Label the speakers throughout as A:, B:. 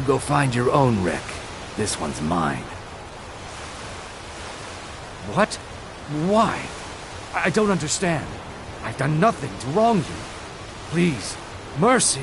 A: You go find your own wreck. This one's mine.
B: What? Why? I don't understand. I've done nothing to wrong you. Please, mercy.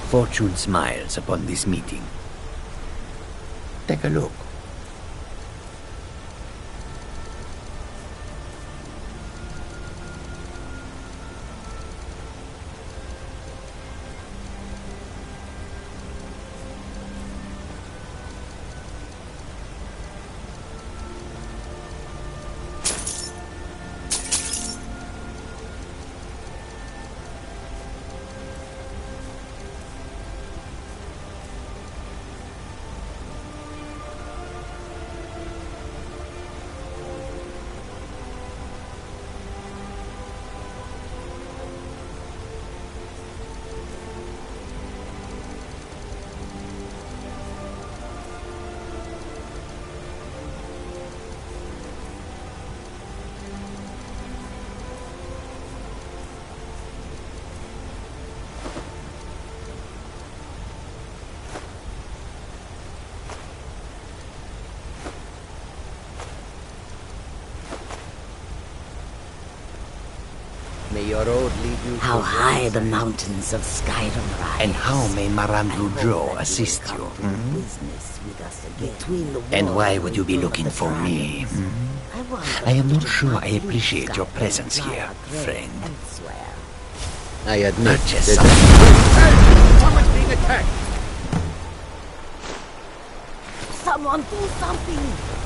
C: Fortune smiles upon this meeting. Take a look.
D: May your road lead you
E: How high the mountains of Skyrim rise.
C: And how may Marandru Joe assist you? And why would you be looking for me? I am not sure I appreciate your presence here, friend.
D: I admit
C: Just
D: that...
B: Hey! Someone's being attacked!
E: Someone do something!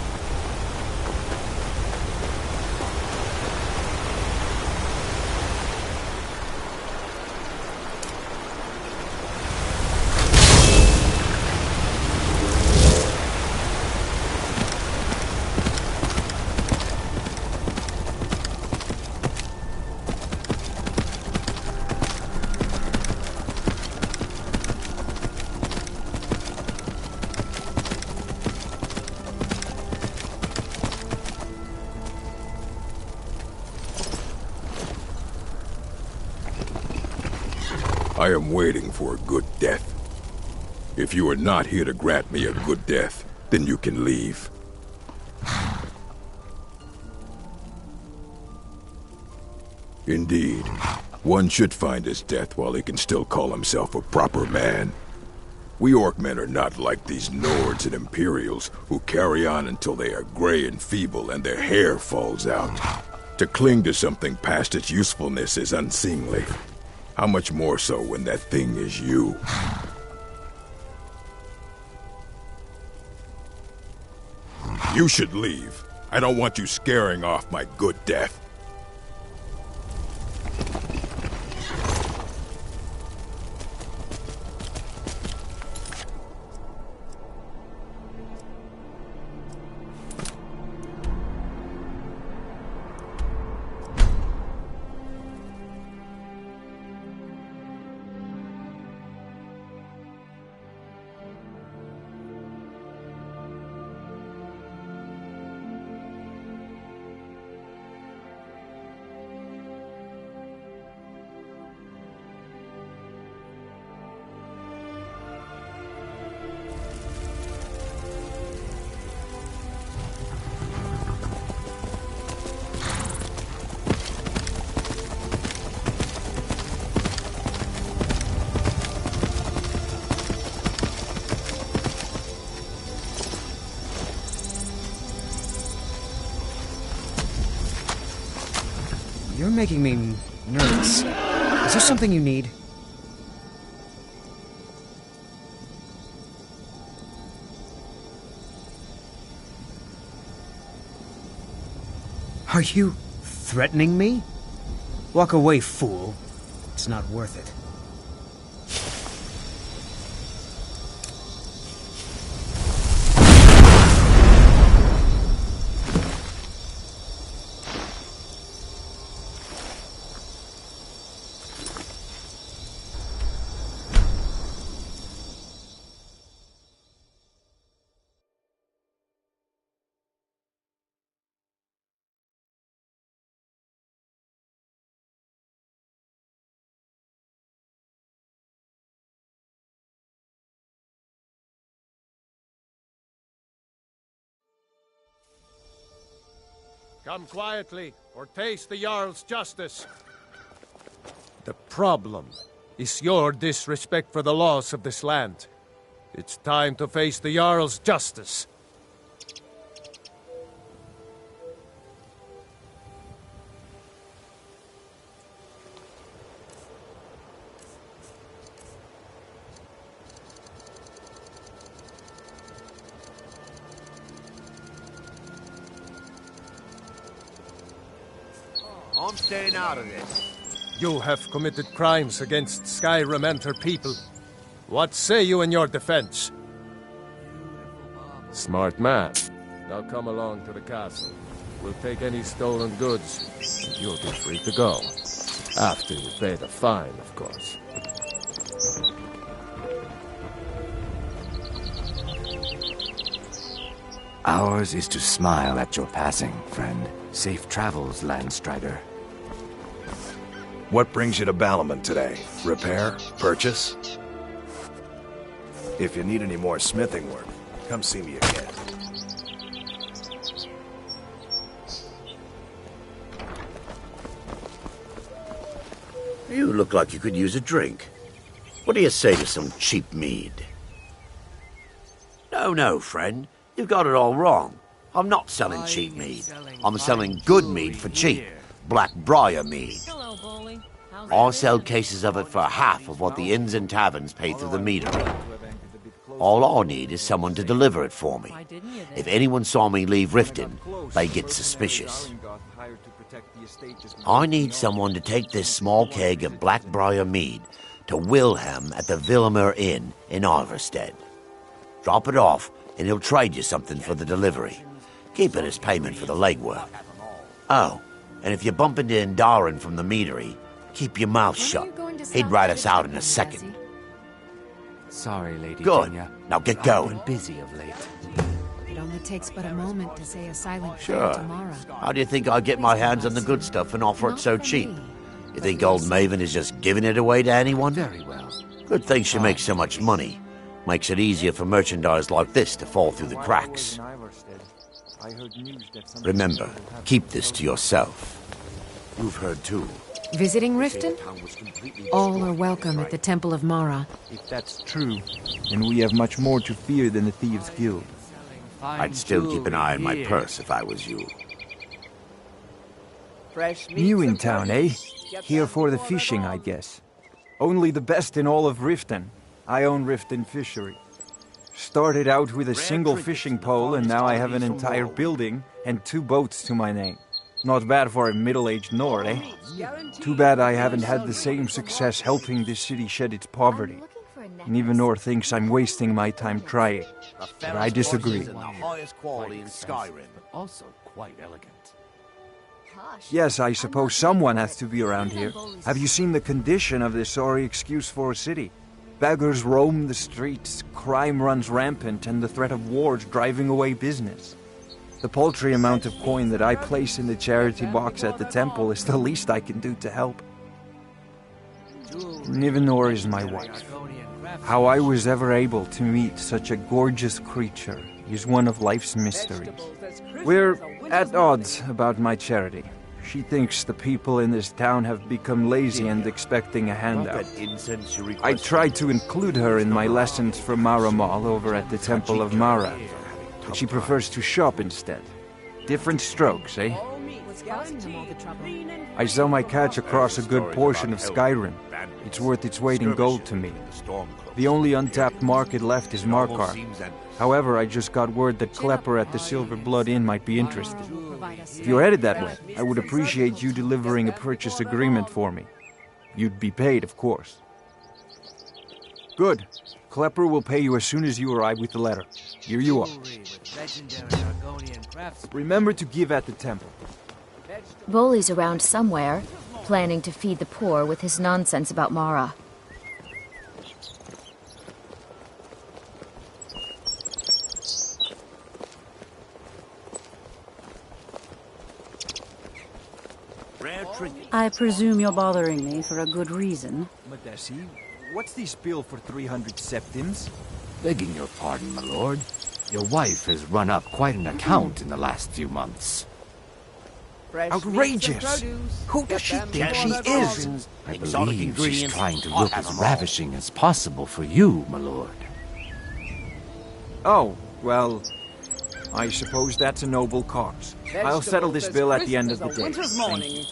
F: I am waiting for a good death. If you are not here to grant me a good death, then you can leave. Indeed, one should find his death while he can still call himself a proper man. We Orcmen are not like these Nords and Imperials who carry on until they are gray and feeble and their hair falls out. To cling to something past its usefulness is unseemly. How much more so when that thing is you? You should leave. I don't want you scaring off my good death.
G: You're making me nervous. Is there something you need? Are you threatening me? Walk away, fool. It's not worth it.
H: Come quietly, or taste the Jarl's justice. The problem is your disrespect for the laws of this land. It's time to face the Jarl's justice.
D: I'm staying out of this.
H: You have committed crimes against Skyrim and her people. What say you in your defense? Smart man. Now come along to the castle. We'll take any stolen goods, and you'll be free to go. After you pay the fine, of course.
A: Ours is to smile at your passing, friend. Safe travels, Landstrider.
B: What brings you to Balamon today? Repair? Purchase? If you need any more smithing work, come see me again.
I: You look like you could use a drink. What do you say to some cheap mead?
C: No, friend. You got it all wrong. I'm not selling cheap mead. I'm selling good mead for cheap. Blackbriar mead.
E: Hello, Bully.
C: I sell cases of it for half of what the inns and taverns pay through the meadery. All I need is someone to deliver it for me. If anyone saw me leave Riften, they get suspicious. I need someone to take this small keg of Blackbriar mead to Wilhelm at the Villamur Inn in Iverstead. Drop it off, and he'll trade you something for the delivery. Keep it as payment for the legwork. Oh, and if you bump into Indarin from the meadery, keep your mouth shut. He'd write us out in a second.
A: Sorry, Lady
C: Good.
A: Jenya.
C: Now get
A: I've
C: going.
A: been busy of late.
J: It only takes but a moment to say a silent
C: Sure.
J: prayer tomorrow.
C: How do you think I get my hands on the good stuff and offer it so cheap? You think old Maven is just giving it away to anyone?
A: Very well.
C: Good thing she makes so much money. Makes it easier for merchandise like this to fall through the cracks. Remember, keep this to yourself. You've heard too.
J: Visiting Riften? All are welcome at the Temple of Mara.
K: If that's true, then we have much more to fear than the Thieves' Guild.
C: I'd still keep an eye on my purse if I was you.
K: New in town, eh? Here for the fishing, I guess. Only the best in all of Riften. I own Riften Fishery. Started out with a single fishing pole, and now I have an entire building and 2 boats to my name. Not bad for a middle-aged Nord, eh? Too bad I haven't had the same success helping this city shed its poverty. And even Nord thinks I'm wasting my time trying. But I disagree.
A: Also quite elegant.
K: Yes, I suppose someone has to be around here. Have you seen the condition of this sorry excuse for a city? Beggars roam the streets, crime runs rampant, and the threat of wars driving away business. The paltry amount of coin that I place in the charity box at the temple is the least I can do to help. Nivenor is my wife. How I was ever able to meet such a gorgeous creature is one of life's mysteries. We're at odds about my charity. She thinks the people in this town have become lazy and expecting a handout. I tried to include her in my lessons from Mara Mall over at the Temple of Mara, but she prefers to shop instead. Different strokes, eh? I sell my catch across a good portion of Skyrim. It's worth its weight in gold to me. The only untapped market left is Markarth. However, I just got word that Klepper at the Silver Blood Inn might be interested. If you're headed that way, I would appreciate you delivering a purchase agreement for me. You'd be paid, of course. Good. Klepper will pay you as soon as you arrive with the letter. Here you are. Remember to give at the temple.
L: Bolly's around somewhere, planning to feed the poor with his nonsense about Mara.
M: I presume you're bothering me for a good reason.
K: Madesi, what's the spiel for 300 septims?
A: Begging your pardon, my lord. Your wife has run up quite an account in the last few months.
K: Outrageous! Who does she think she is?
A: I believe she's trying to look as ravishing as possible for you, my lord.
K: Oh, well, I suppose that's a noble cause. I'll settle this bill at the end of the day. Thank you.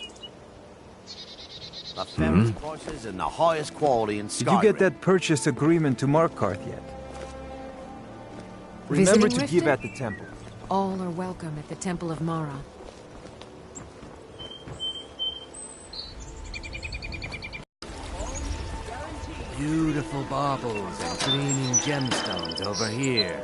I: The fairest prices and the highest quality in Skyrim.
K: Did you get that purchase agreement to Markarth yet? Remember to give at the temple.
J: All are welcome at the Temple of Mara.
A: Beautiful baubles and gleaming gemstones over here.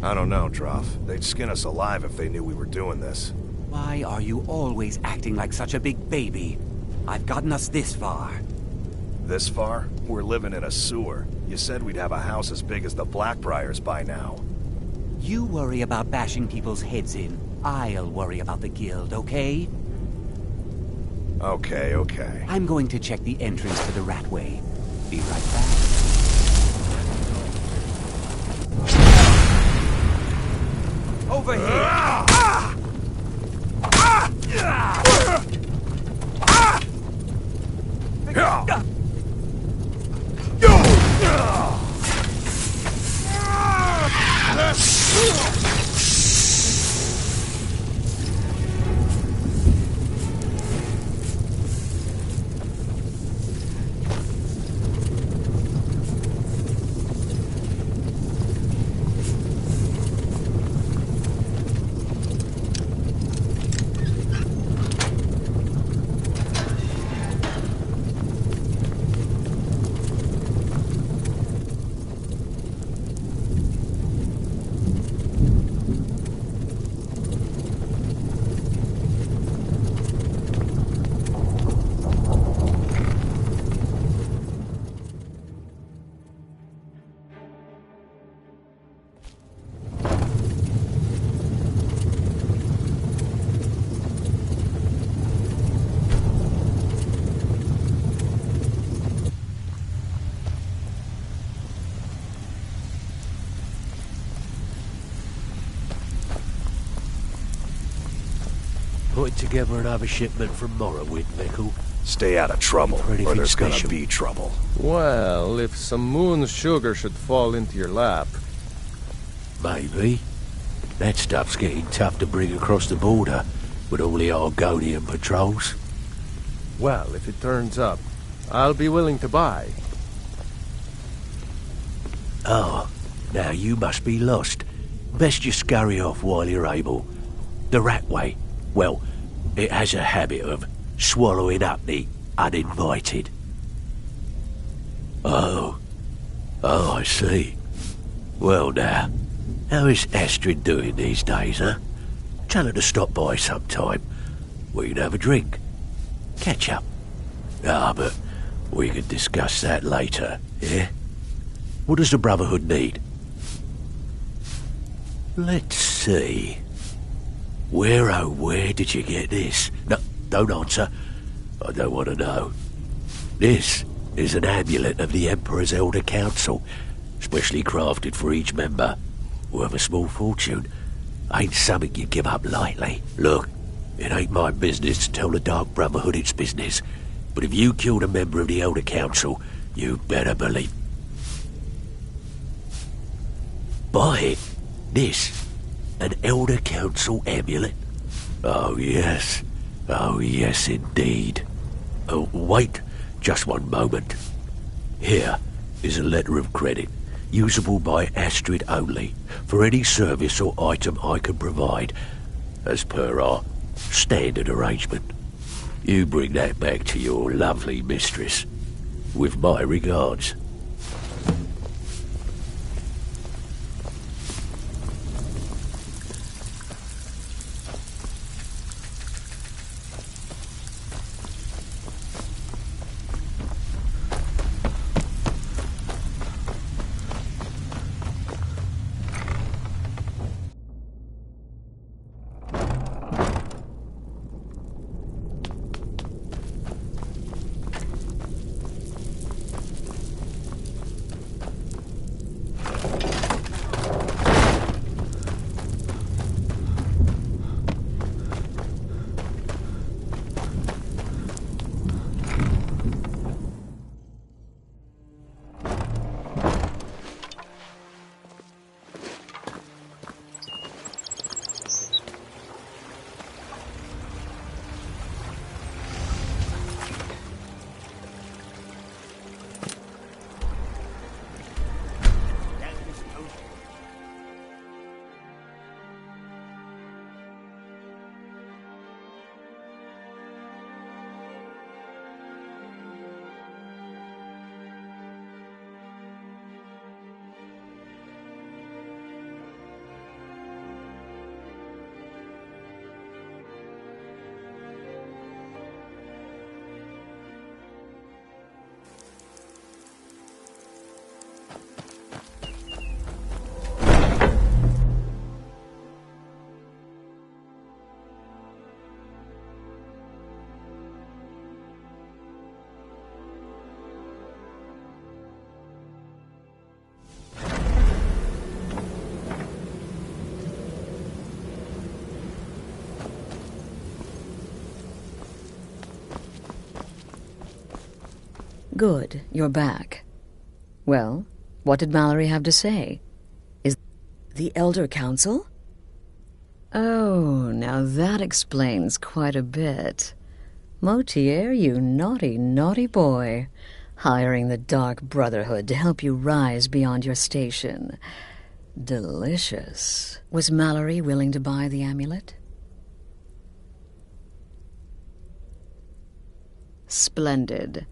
N: I don't know, Droff. They'd skin us alive if they knew we were doing this.
O: Why are you always acting like such a big baby? I've gotten us this far.
N: This far? We're living in a sewer. You said we'd have a house as big as the Blackbriars by now.
O: You worry about bashing people's heads in. I'll worry about the guild, okay?
N: Okay, okay.
O: I'm going to check the entrance to the Ratway. Be right back.
K: Over here!
P: putting together another shipment from Morrowind, Mickle?
N: Stay out of trouble, or there's gonna be trouble.
H: Well, if some moon sugar should fall into your lap.
P: Maybe. That stuff's getting tough to bring across the border with all the Argonian patrols.
H: Well, if it turns up, I'll be willing to buy.
P: Oh, now you must be lost. Best you scurry off while you're able. The Ratway, well, it has a habit of swallowing up the uninvited. Oh, I see. Well now, how is Astrid doing these days, huh? Tell her to stop by sometime. We can have a drink. Catch up. But we can discuss that later, yeah? What does the Brotherhood need? Let's see. Where did you get this? No, don't answer. I don't want to know. This is an amulet of the Emperor's Elder Council, specially crafted for each member. Worth a small fortune. Ain't something you give up lightly. Look, it ain't my business to tell the Dark Brotherhood its business, but if you killed a member of the Elder Council, you better believe. Buy it. This, an Elder Council amulet? Oh yes indeed. Oh, wait just one moment. Here is a letter of credit, usable by Astrid only, for any service or item I can provide, as per our standard arrangement. You bring that back to your lovely mistress, with my regards.
Q: Good, you're back. Well, what did Mallory have to say? Is the Elder Council? Oh, now that explains quite a bit. Motier, you naughty, naughty boy. Hiring the Dark Brotherhood to help you rise beyond your station. Delicious. Was Mallory willing to buy the amulet? Splendid.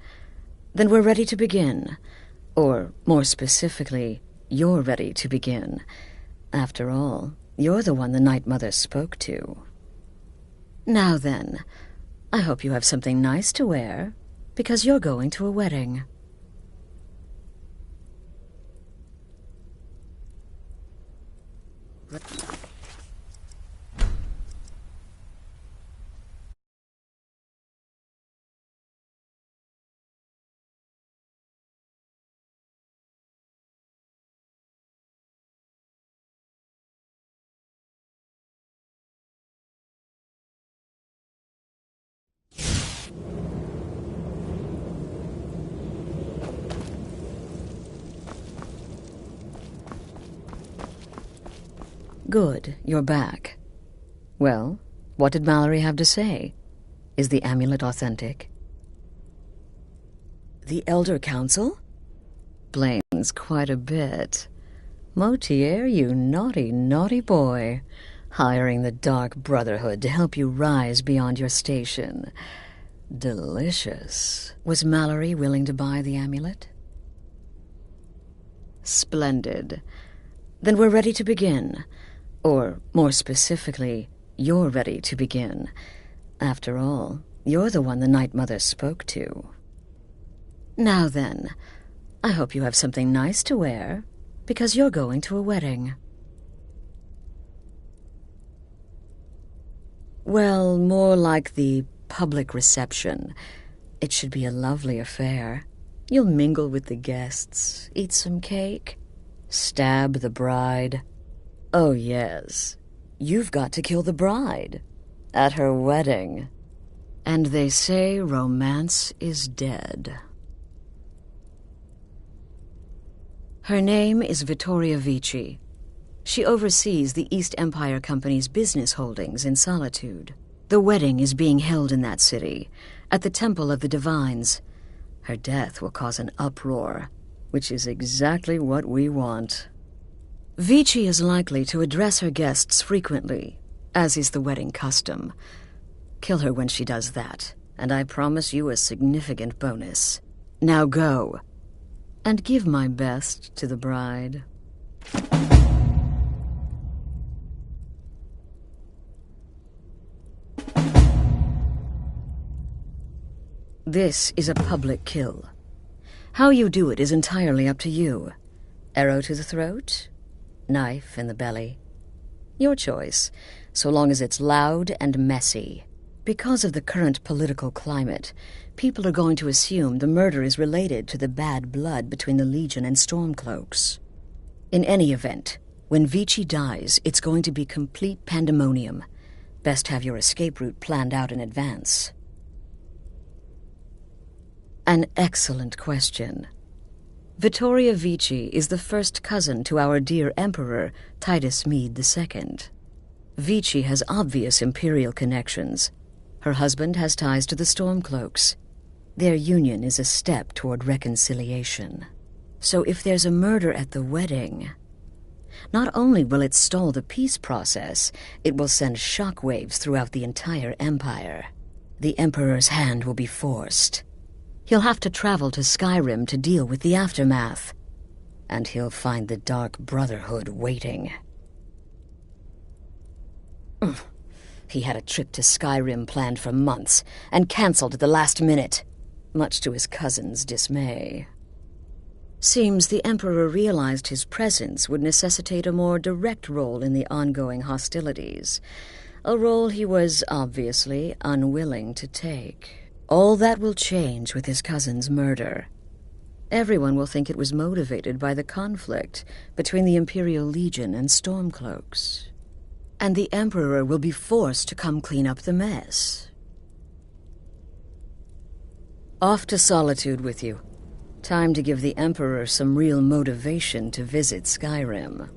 Q: Then we're ready to begin. Or, more specifically, you're ready to begin. After all, you're the one the Night Mother spoke to. Now then, I hope you have something nice to wear, because you're going to a wedding. Good, you're back. Well, what did Mallory have to say? Is the amulet authentic? The Elder Council? Blames quite a bit. Motier, you naughty, naughty boy. Hiring the Dark Brotherhood to help you rise beyond your station. Delicious. Was Mallory willing to buy the amulet? Splendid. Then we're ready to begin. Or, more specifically, you're ready to begin. After all, you're the one the Night Mother spoke to. Now then, I hope you have something nice to wear, because you're going to a wedding. Well, more like the public reception. It should be a lovely affair. You'll mingle with the guests, eat some cake, stab the bride. Oh, yes. You've got to kill the bride. At her wedding. And they say romance is dead. Her name is Vittoria Vici. She oversees the East Empire Company's business holdings in Solitude. The wedding is being held in that city, at the Temple of the Divines. Her death will cause an uproar, which is exactly what we want. Vici is likely to address her guests frequently, as is the wedding custom. Kill her when she does that, and I promise you a significant bonus. Now go, and give my best to the bride. This is a public kill. How you do it is entirely up to you. Arrow to the throat? Knife in the belly? Your choice, so long as it's loud and messy. Because of the current political climate, people are going to assume the murder is related to the bad blood between the Legion and Stormcloaks. In any event, when Vici dies, it's going to be complete pandemonium. Best have your escape route planned out in advance. An excellent question. Vittoria Vici is the first cousin to our dear Emperor, Titus Mede II. Vici has obvious imperial connections. Her husband has ties to the Stormcloaks. Their union is a step toward reconciliation. So if there's a murder at the wedding, not only will it stall the peace process, it will send shockwaves throughout the entire empire. The Emperor's hand will be forced. He'll have to travel to Skyrim to deal with the aftermath. And he'll find the Dark Brotherhood waiting. He had a trip to Skyrim planned for months, and cancelled at the last minute, much to his cousin's dismay. Seems the Emperor realized his presence would necessitate a more direct role in the ongoing hostilities, a role he was obviously unwilling to take. All that will change with his cousin's murder. Everyone will think it was motivated by the conflict between the Imperial Legion and Stormcloaks. And the Emperor will be forced to come clean up the mess. Off to Solitude with you. Time to give the Emperor some real motivation to visit Skyrim.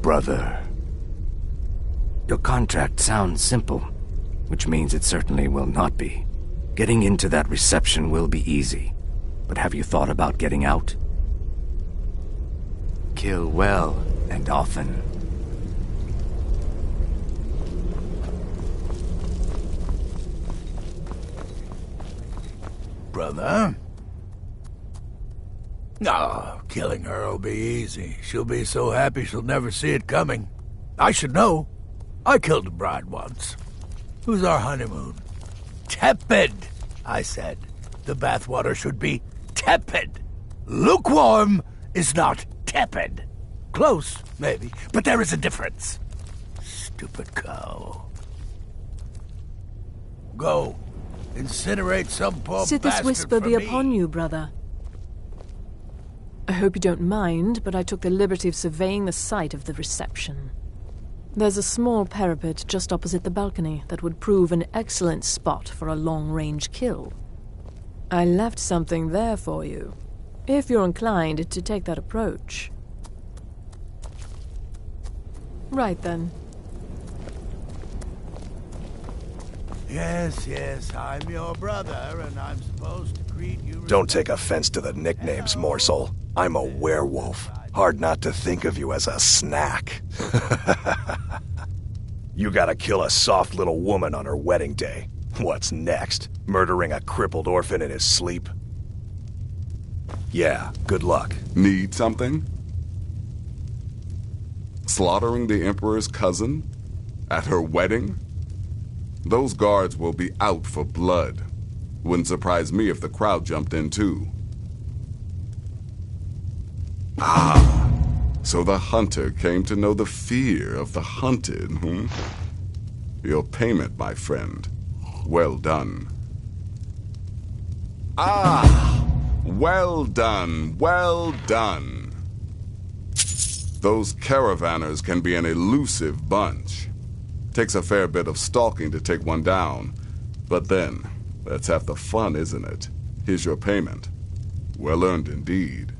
A: Brother. Your contract sounds simple, which means it certainly will not be. Getting into that reception will be easy, but have you thought about getting out? Kill well and often.
P: Brother? No, killing her'll be easy. She'll be so happy she'll never see it coming. I should know. I killed a bride once. Who's our honeymoon? Tepid, I said. The bathwater should be tepid. Lukewarm is not tepid. Close, maybe, but there is a difference. Stupid cow. Go. Incinerate some poor
R: Sit this
P: bastard
R: whisper
P: for
R: be
P: me.
R: upon you, brother. I hope you don't mind, but I took the liberty of surveying the site of the reception. There's a small parapet just opposite the balcony that would prove an excellent spot for a long-range kill. I left something there for you, if you're inclined to take that approach. Right then.
D: Yes, I'm your brother, and I'm supposed to greet you...
N: Don't take offense to the nicknames, morsel. I'm a werewolf. Hard not to think of you as a snack. You gotta kill a soft little woman on her wedding day. What's next? Murdering a crippled orphan in his sleep? Yeah, good luck.
S: Need something? Slaughtering the Emperor's cousin? At her wedding? Those guards will be out for blood. Wouldn't surprise me if the crowd jumped in too. Ah, so the hunter came to know the fear of the hunted, hmm? Your payment, my friend. Well done. Ah! Well done, well done. Those caravanners can be an elusive bunch. Takes a fair bit of stalking to take one down. But then, that's half the fun, isn't it? Here's your payment. Well earned indeed.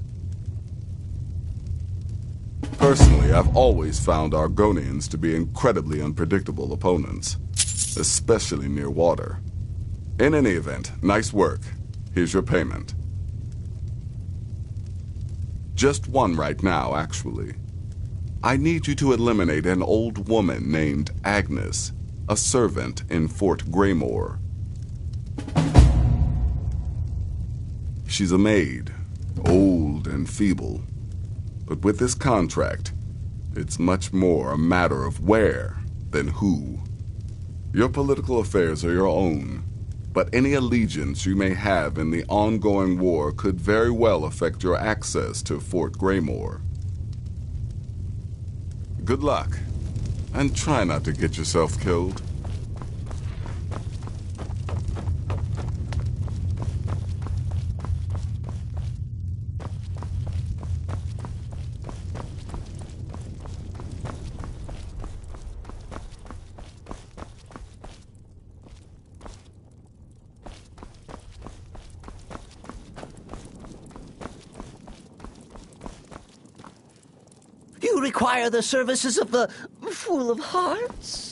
S: Personally, I've always found Argonians to be incredibly unpredictable opponents, especially near water. In any event, nice work. Here's your payment. Just one right now, actually. I need you to eliminate an old woman named Agnes, a servant in Fort Greymore. She's a maid, old and feeble. But with this contract, it's much more a matter of where than who. Your political affairs are your own, but any allegiance you may have in the ongoing war could very well affect your access to Fort Greymore. Good luck, and try not to get yourself killed.
P: You require the services of the Fool of Hearts?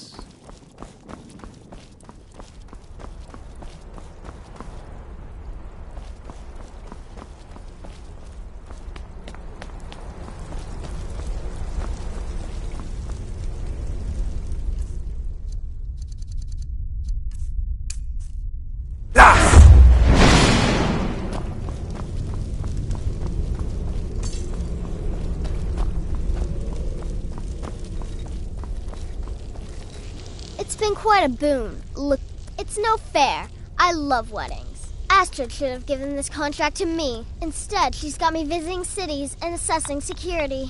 T: It's been quite a boon. Look, it's no fair. I love weddings. Astrid should have given this contract to me. Instead, she's got me visiting cities and assessing security.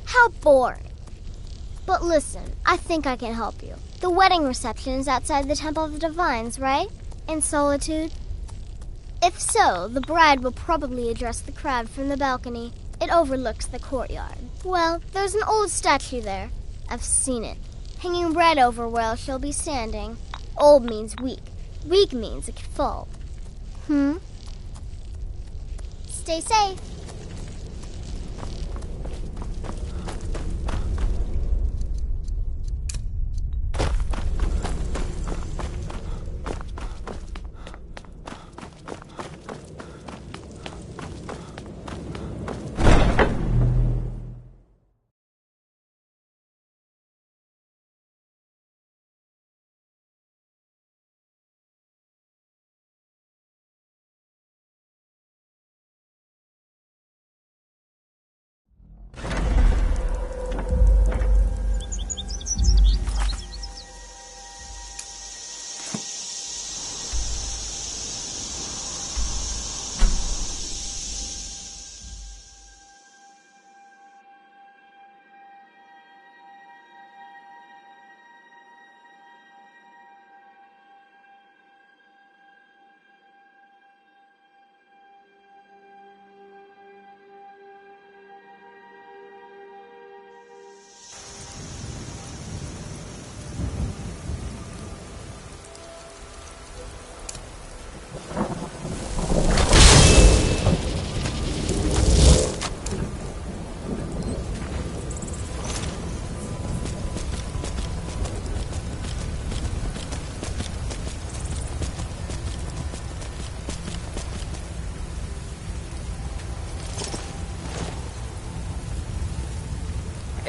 T: How boring. But listen, I think I can help you. The wedding reception is outside the Temple of the Divines, right? In Solitude? If so, the bride will probably address the crowd from the balcony. It overlooks the courtyard. Well, there's an old statue there. I've seen it. Hanging right over where she'll be standing. Old means weak. Weak means it could fall. Stay safe.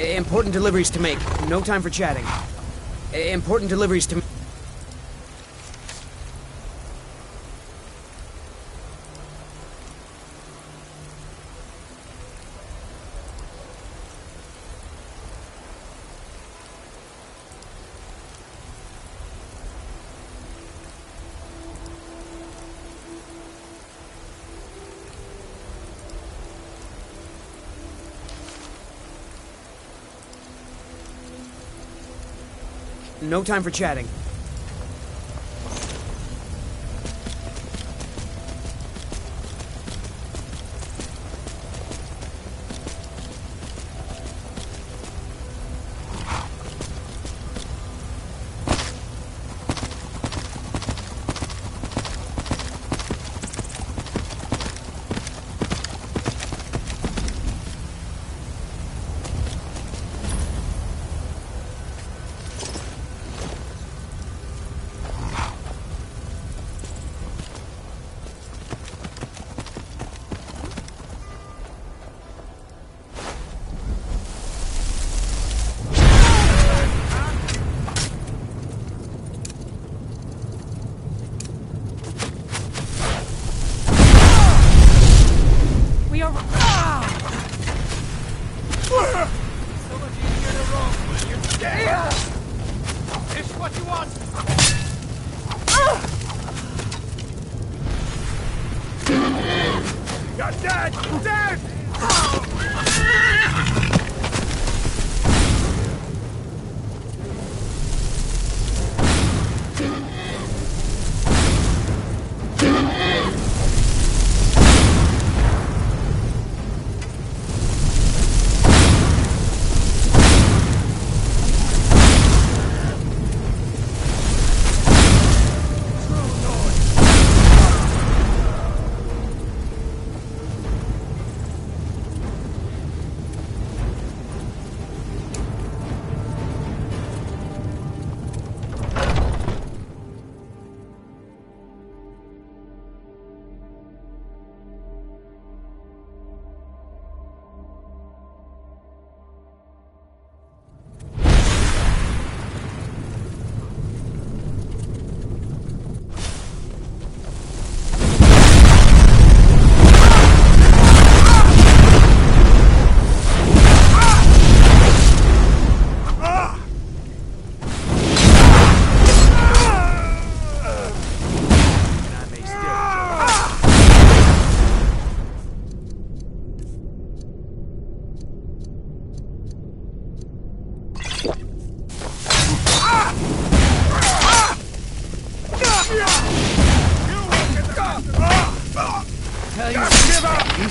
G: Important deliveries to make. No time for chatting. Important deliveries to... No time for chatting.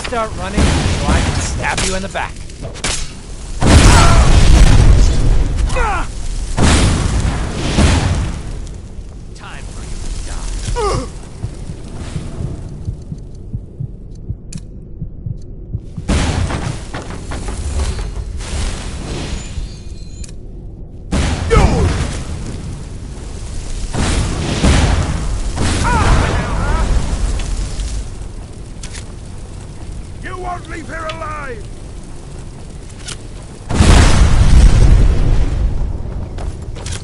B: Start running so I can stab you in the back. Time for you to die.
F: Leave here alive!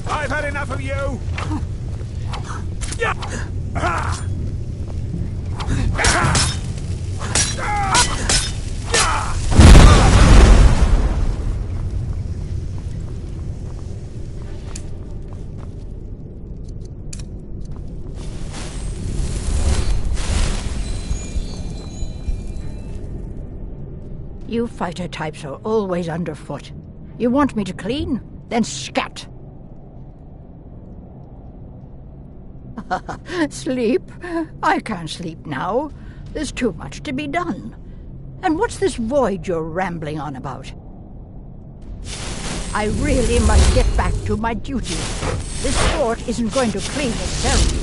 F: I've had enough of you!
U: You fighter types are always underfoot. You want me to clean? Then scat! Sleep? I can't sleep now. There's too much to be done. And what's this void you're rambling on about? I really must get back to my duty. This fort isn't going to clean itself.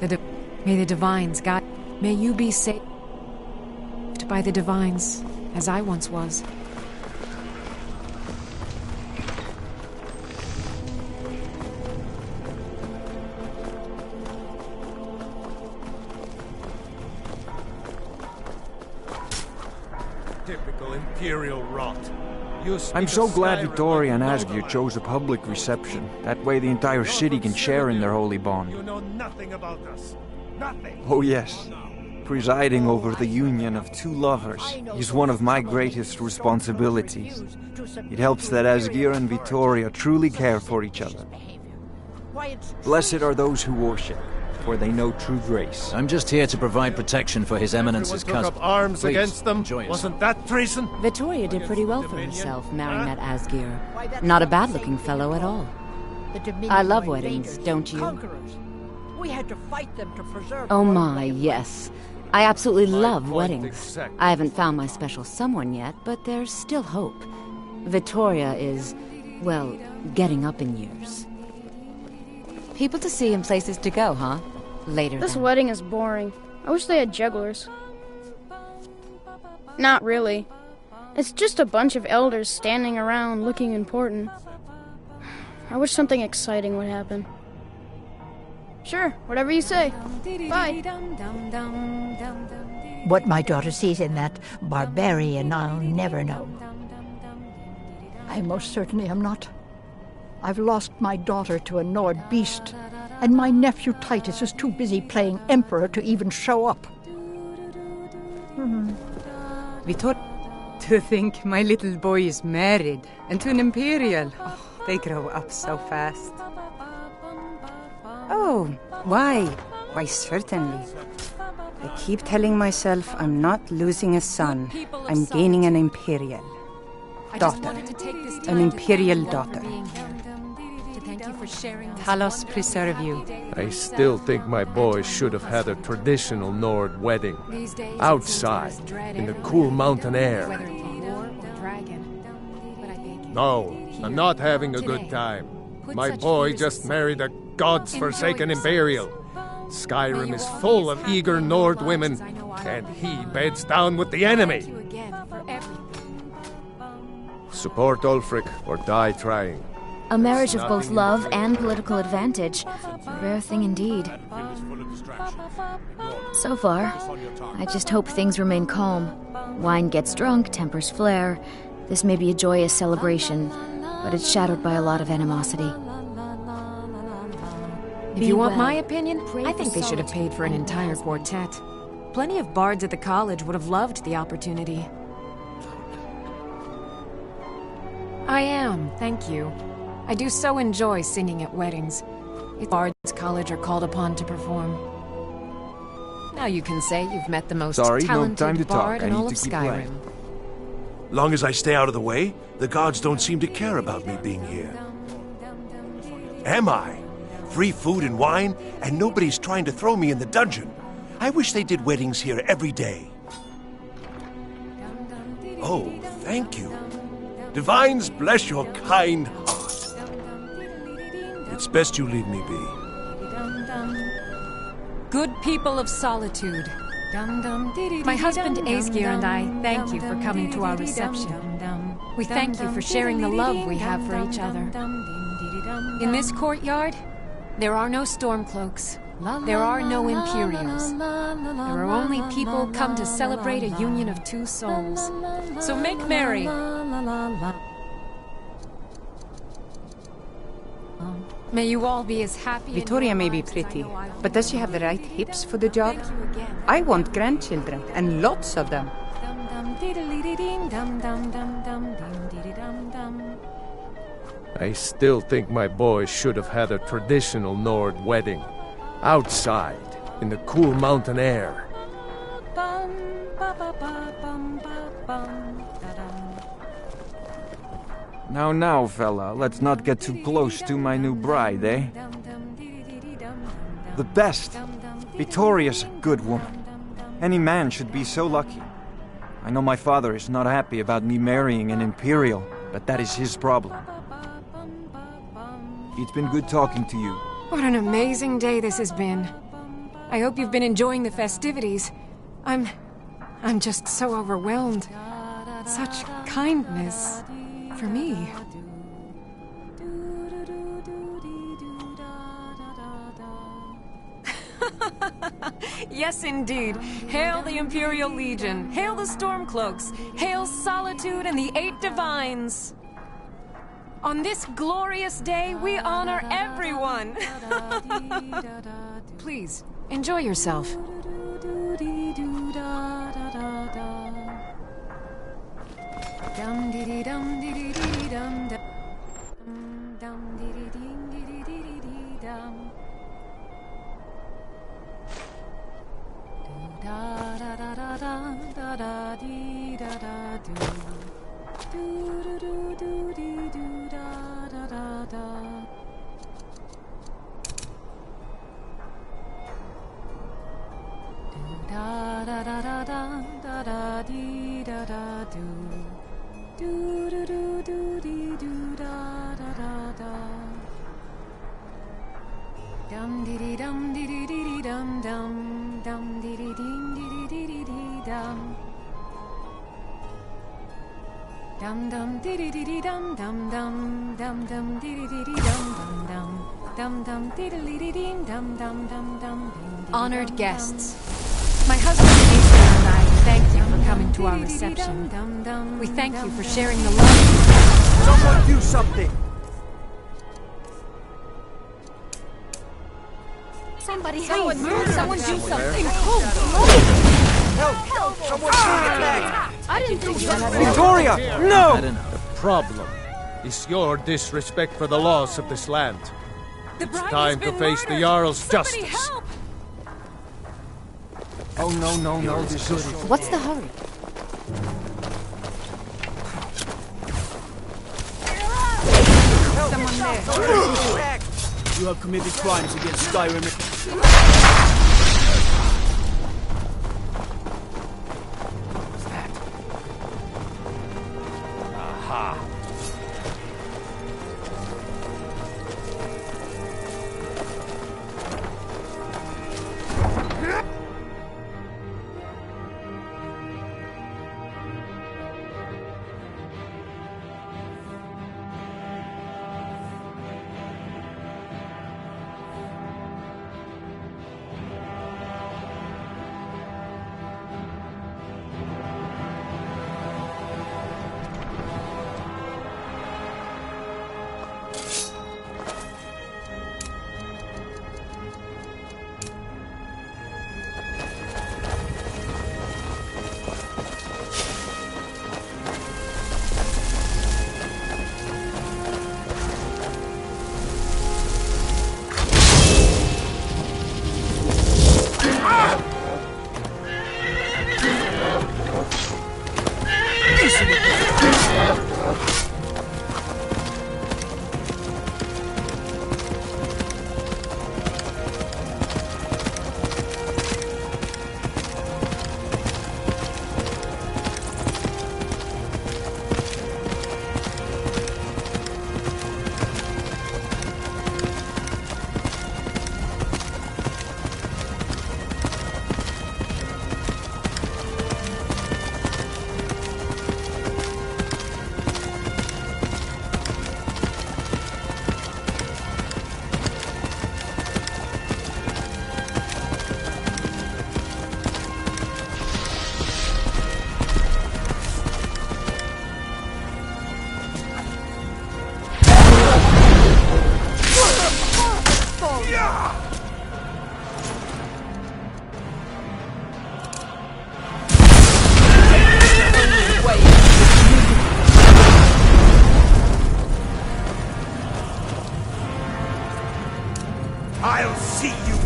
J: May the Divines guide. May you be saved by the Divines, as I once was.
H: Typical Imperial rot.
K: I'm so glad Vittoria and Asgeir chose a public reception. That way the entire city can share in their holy bond.
H: You know nothing about us. Nothing.
K: Oh yes. Presiding over the union of two lovers is one of my greatest responsibilities. It helps that Asgeir and Vittoria truly care for each other. Blessed are those who worship, for they know true grace.
E: I'm just here to provide protection for His Eminence's cousin.
H: Took up arms
E: Please,
H: against them. Wasn't that treason?
V: Vittoria did pretty well for herself, marrying that Asgeir. Not a bad-looking fellow at all. I love weddings, don't you?
U: We had to fight them to preserve.
V: Oh my, yes. I absolutely love weddings. I haven't found my special someone yet, but there's still hope. Vittoria is, well, getting up in years. People to see and places to go, huh? Later
W: This
V: then.
W: wedding is boring. I wish they had jugglers. Not really. It's just a bunch of elders standing around looking important. I wish something exciting would happen. Sure, whatever you say. Bye.
U: What my daughter sees in that barbarian, I'll never know. I most certainly am not. I've lost my daughter to a Nord beast, and my nephew Titus is too busy playing emperor to even show up.
X: Vittoria, to think my little boy is married, and to an Imperial. Oh, they grow up so fast. Oh, why? Why, certainly. I keep telling myself I'm not losing a son. I'm gaining an Imperial daughter. An Imperial daughter. Talos preserve you.
H: I still think my boy should have had a traditional Nord wedding. Outside, in the cool mountain air. No, I'm not having a good time. My boy just married a god's-forsaken Imperial. Skyrim is full of eager Nord women, and he beds down with the enemy. Support Ulfric or die trying.
L: A marriage of both love and political advantage. A rare thing indeed. So far, I just hope things remain calm. Wine gets drunk, tempers flare. This may be a joyous celebration, but it's shadowed by a lot of animosity.
J: If you want my opinion, I think they should have paid for an entire quartet. Plenty of bards at the college would have loved the opportunity. I am, thank you. I do so enjoy singing at weddings. Bards College are called upon to perform. Now you can say you've met the most talented bard in all of Skyrim.
P: Long as I stay out of the way, the gods don't seem to care about me being here. Am I? Free food and wine, and nobody's trying to throw me in the dungeon. I wish they did weddings here every day. Oh, thank you. Divines bless your kind heart. It's best you leave me be.
J: Good people of Solitude. My husband Asgeir and I thank you for coming to our reception. We thank you for sharing the love we have for each other. In this courtyard, there are no Stormcloaks. There are no Imperials. There are only people come to celebrate a union of two souls. So make merry. May you all be as happy.
X: Vittoria may be pretty, but does she have the right hips for the job? I want grandchildren, and lots of them.
H: I still think my boy should have had a traditional Nord wedding. Outside, in the cool mountain air.
K: Now, fella, let's not get too close to my new bride, eh? The best. Vittoria's a good woman. Any man should be so lucky. I know my father is not happy about me marrying an Imperial, but that is his problem. It's been good talking to you.
J: What an amazing day this has been. I hope you've been enjoying the festivities. I'm just so overwhelmed. Such kindness for me. Yes, indeed. Hail the Imperial Legion. Hail the Stormcloaks. Hail Solitude and the 8 Divines. On this glorious day, we honor everyone. Please, enjoy yourself. Dum dee dum dee dee dum dum dee dee dum. Da da da da da da dee da da do. Do do do dee do da da da da. Da da da da da da dee da da do. Do do do do dee do da da da da. Dum dee dee dum dee dee dee dee dum dum dum dee dee dee dee dee dee dee dum. Dum dum dee dee dee dee dum dum dum dum dum dee dee dee dee dum dum dum dum dum dee dee dee dee dum dum dum dum. Honored guests, my husband Asa and I thank you for coming to our reception. We thank you for sharing the love.
G: Someone do something!
J: Somebody
W: help!
J: Someone do something!
G: Help! Someone's being attacked!
W: I didn't think you had
G: Victoria! No!
H: The problem is your disrespect for the laws of this land. It's time to face the Jarl's justice.
J: Help!
K: Oh, no, this is...
V: What's the hurry?
J: Someone there.
G: You have committed crimes against Skyrim.
H: Aha!
G: I'll see you!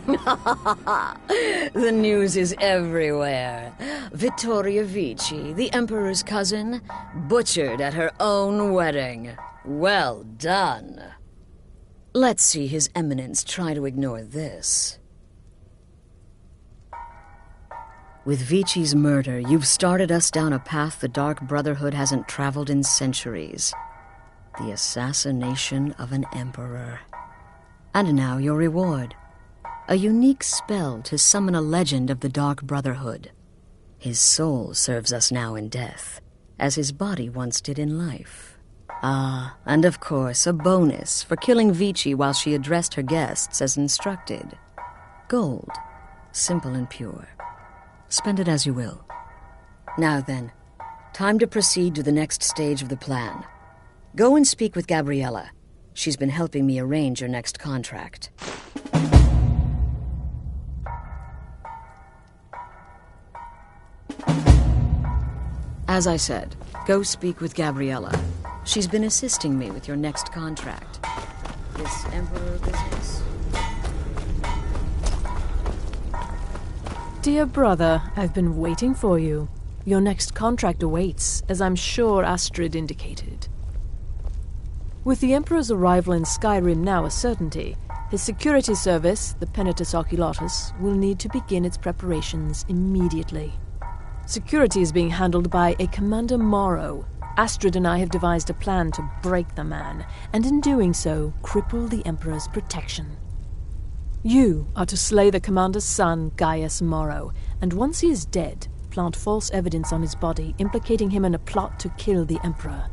Q: The news is everywhere. Vittoria Vici, the Emperor's cousin, butchered at her own wedding. Well done. Let's see His Eminence try to ignore this. With Vici's murder, you've started us down a path the Dark Brotherhood hasn't traveled in centuries. The assassination of an emperor. And now your reward. A unique spell to summon a legend of the Dark Brotherhood. His soul serves us now in death, as his body once did in life. Ah, and of course, a bonus for killing Vici while she addressed her guests as instructed. Gold. Simple and pure. Spend it as you will. Now then, time to proceed to the next stage of the plan. Go and speak with Gabriella. She's been helping me arrange your next contract. As I said, go speak with Gabriella. She's been assisting me with your next contract. This Emperor business.
R: Dear brother, I've been waiting for you. Your next contract awaits, as I'm sure Astrid indicated. With the Emperor's arrival in Skyrim now a certainty, his security service, the Penitus Oculatus, will need to begin its preparations immediately. Security is being handled by a Commander Morrow. Astrid and I have devised a plan to break the man, and in doing so, cripple the Emperor's protection. You are to slay the Commander's son, Gaius Morrow, and once he is dead, plant false evidence on his body, implicating him in a plot to kill the Emperor.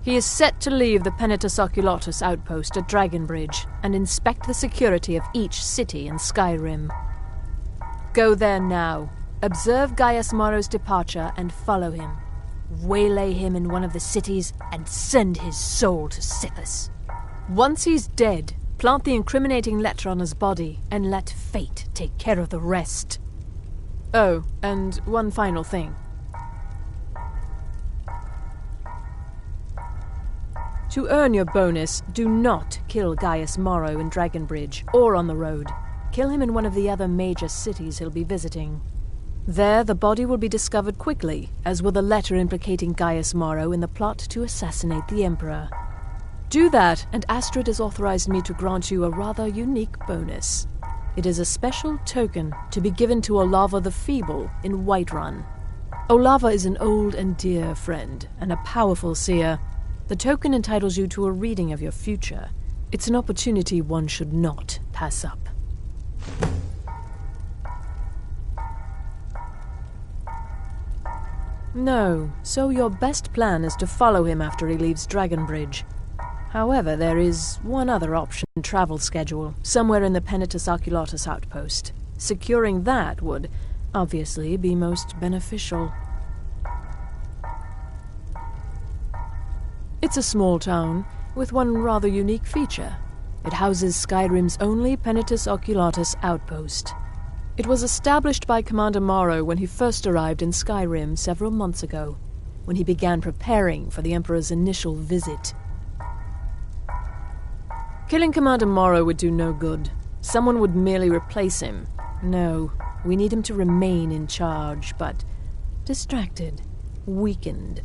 R: He is set to leave the Penitus Oculatus outpost at Dragonbridge and inspect the security of each city in Skyrim. Go there now, observe Gaius Morrow's departure and follow him. Waylay him in one of the cities and send his soul to Sithis. Once he's dead, plant the incriminating letter on his body and let fate take care of the rest. Oh, and one final thing. To earn your bonus, do not kill Gaius Morrow in Dragonbridge or on the road. Kill him in one of the other major cities he'll be visiting. There, the body will be discovered quickly, as will the letter implicating Gaius Morrow in the plot to assassinate the Emperor. Do that, and Astrid has authorized me to grant you a rather unique bonus. It is a special token to be given to Olava the Feeble in Whiterun. Olava is an old and dear friend, and a powerful seer. The token entitles you to a reading of your future. It's an opportunity one should not pass up. No, so your best plan is to follow him after he leaves Dragonbridge. However, there is one other option: travel schedule, somewhere in the Penitus Oculatus outpost. Securing that would, obviously, be most beneficial. It's a small town, with one rather unique feature. It houses Skyrim's only Penitus Oculatus outpost. It was established by Commander Morrow when he first arrived in Skyrim several months ago, when he began preparing for the Emperor's initial visit. Killing Commander Morrow would do no good. Someone would merely replace him. No, we need him to remain in charge, but distracted, weakened.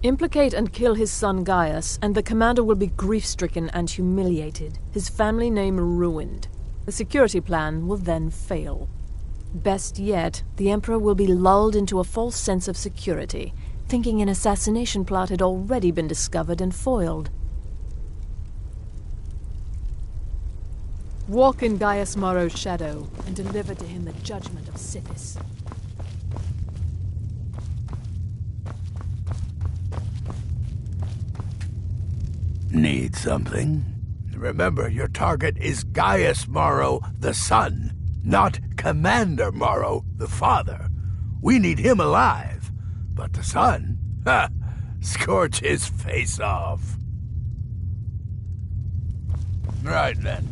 R: Implicate and kill his son Gaius, and the commander will be grief-stricken and humiliated, his family name ruined. The security plan will then fail. Best yet, the Emperor will be lulled into a false sense of security, thinking an assassination plot had already been discovered and foiled. Walk in Gaius Morrow's shadow, and deliver to him the judgment of Sithis.
P: Need something?
C: Remember, your target is Gaius Morrow, the son, not Commander Morrow, the father. We need him alive. But the son? Ha! Scorch his face off. Right then.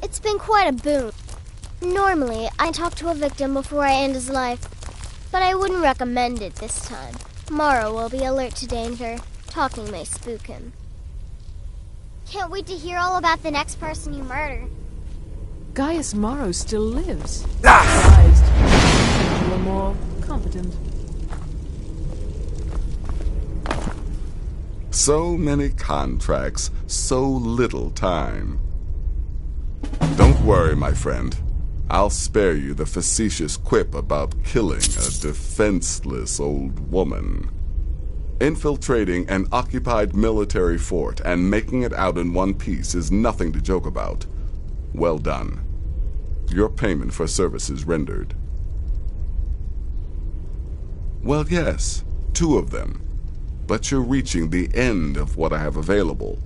T: It's been quite a boon. Normally, I talk to a victim before I end his life, but I wouldn't recommend it this time. Morrow will be alert to danger. Talking may spook him. Can't wait to hear all about the next person you murder.
R: Gaius Morrow still lives. Advised. You are more competent.
S: So many contracts, so little time. Don't worry, my friend. I'll spare you the facetious quip about killing a defenseless old woman. Infiltrating an occupied military fort and making it out in one piece is nothing to joke about. Well done. Your payment for services rendered. Well, yes, 2 of them. But you're reaching the end of what I have available.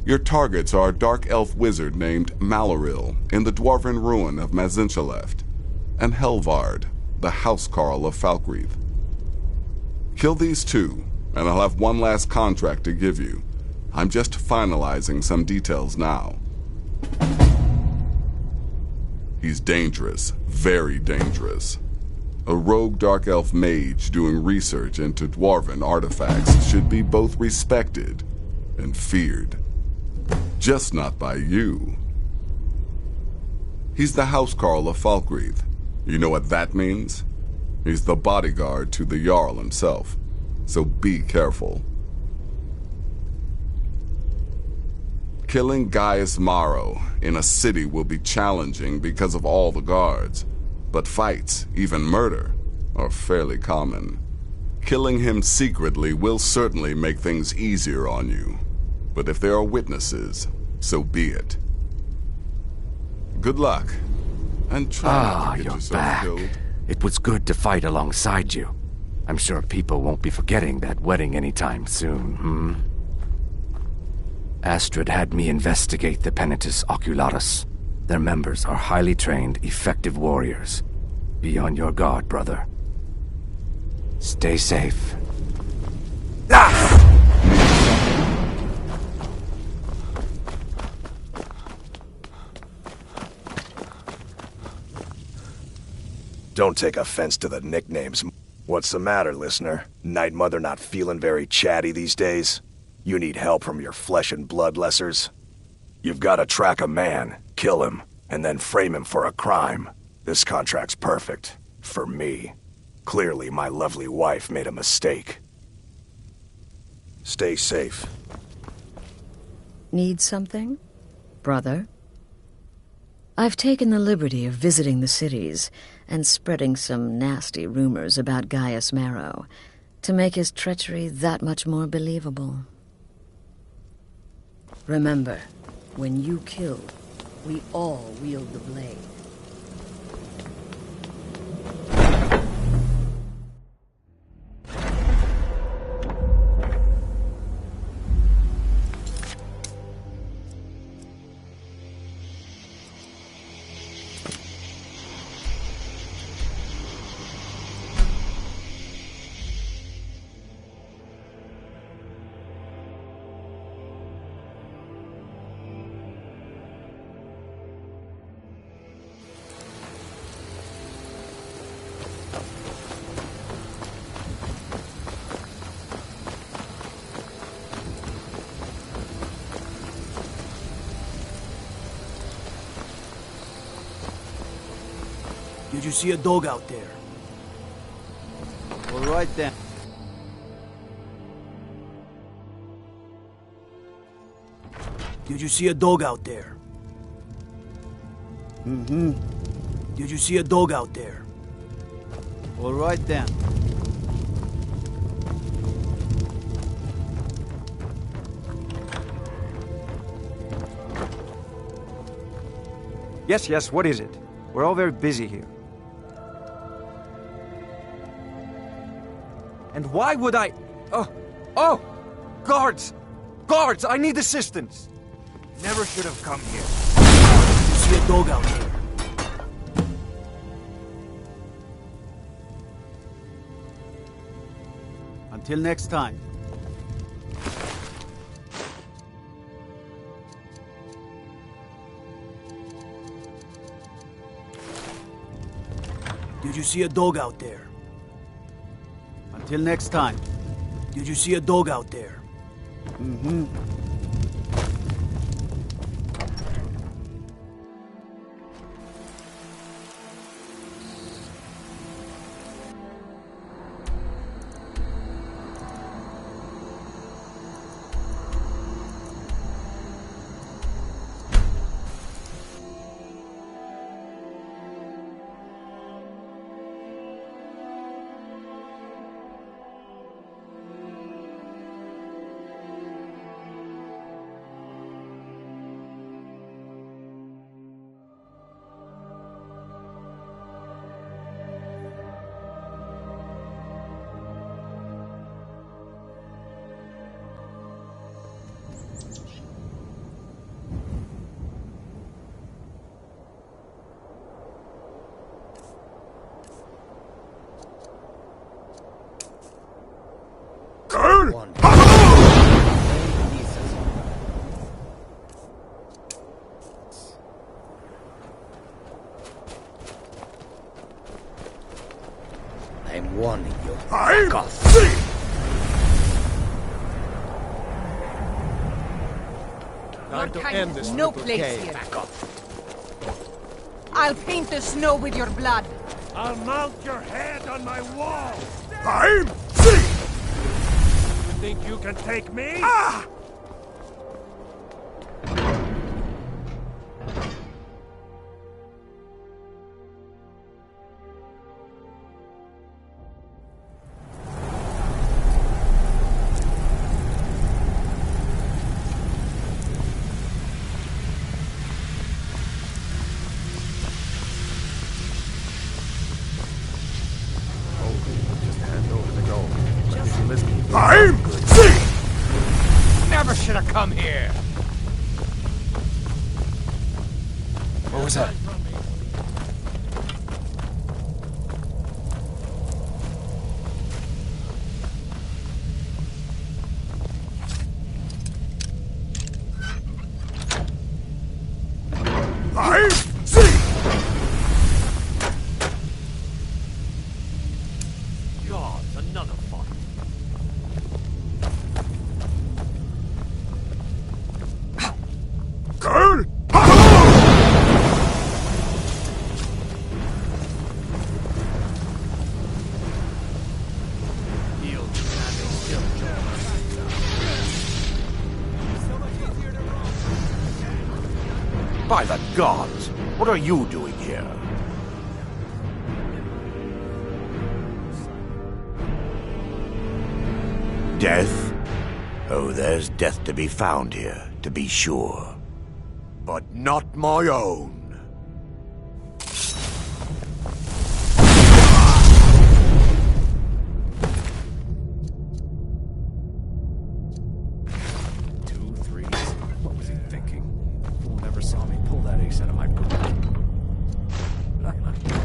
S: Your targets are a dark elf wizard named Maloril in the dwarven ruin of Mazinchaleft, and Helvard, the housecarl of Falkreath. Kill these 2, and I'll have one last contract to give you. I'm just finalizing some details now. He's dangerous, very dangerous. A rogue dark elf mage doing research into dwarven artifacts should be both respected and feared. Just not by you. He's the housecarl of Falkreath. You know what that means? He's the bodyguard to the Jarl himself, so be careful. Killing Gaius Morrow in a city will be challenging because of all the guards, but fights, even murder, are fairly common. Killing him secretly will certainly make things easier on you, but if there are witnesses, so be it. Good luck, and try not to get
B: you're
S: yourself
B: back.
S: killed.
B: It was good to fight alongside you. I'm sure people won't be forgetting that wedding anytime soon, Astrid had me investigate the Penitus Oculatus. Their members are highly trained, effective warriors. Be on your guard, brother. Stay safe.
N: Don't take offense to the nicknames. What's the matter, listener? Night Mother not feeling very chatty these days? You need help from your flesh and blood lessers? You've got to track a man, kill him, and then frame him for a crime. This contract's perfect. For me. Clearly, my lovely wife made a mistake. Stay safe.
Q: Need something, brother? I've taken the liberty of visiting the cities and spreading some nasty rumors about Gaius Morrow to make his treachery that much more believable. Remember, when you kill, we all wield the blade.
D: Did you see a dog out there?
A: All right then.
D: Did you see a dog out there?
A: Mm-hmm.
D: Did you see a dog out there?
A: All right then.
K: Yes, what is it? We're all very busy here. And why would I... Oh! Guards! Guards! I need assistance! Never should have come here.
D: Did you see a dog out there?
A: Until next time.
D: Did you see a dog out there?
A: Until next time.
D: Did you see a dog out there?
A: Mm-hmm.
F: I'm warning you.
C: I'm
H: Time to end this
I: no
H: little
I: place
H: game.
I: here. Back off. I'll paint the snow with your blood.
C: I'll mount your head on my wall. I'm free. You think you can take me? Ah! I'm free!
F: Never should have come here.
B: What was that?
C: I'm free!
P: God, another fight.
C: Girl!
P: By the gods, what are you doing here? Death? Oh, there's death to be found here, to be sure. But not my own.
B: What was he thinking? Fool never saw me pull that ace out of my pocket. Like that again.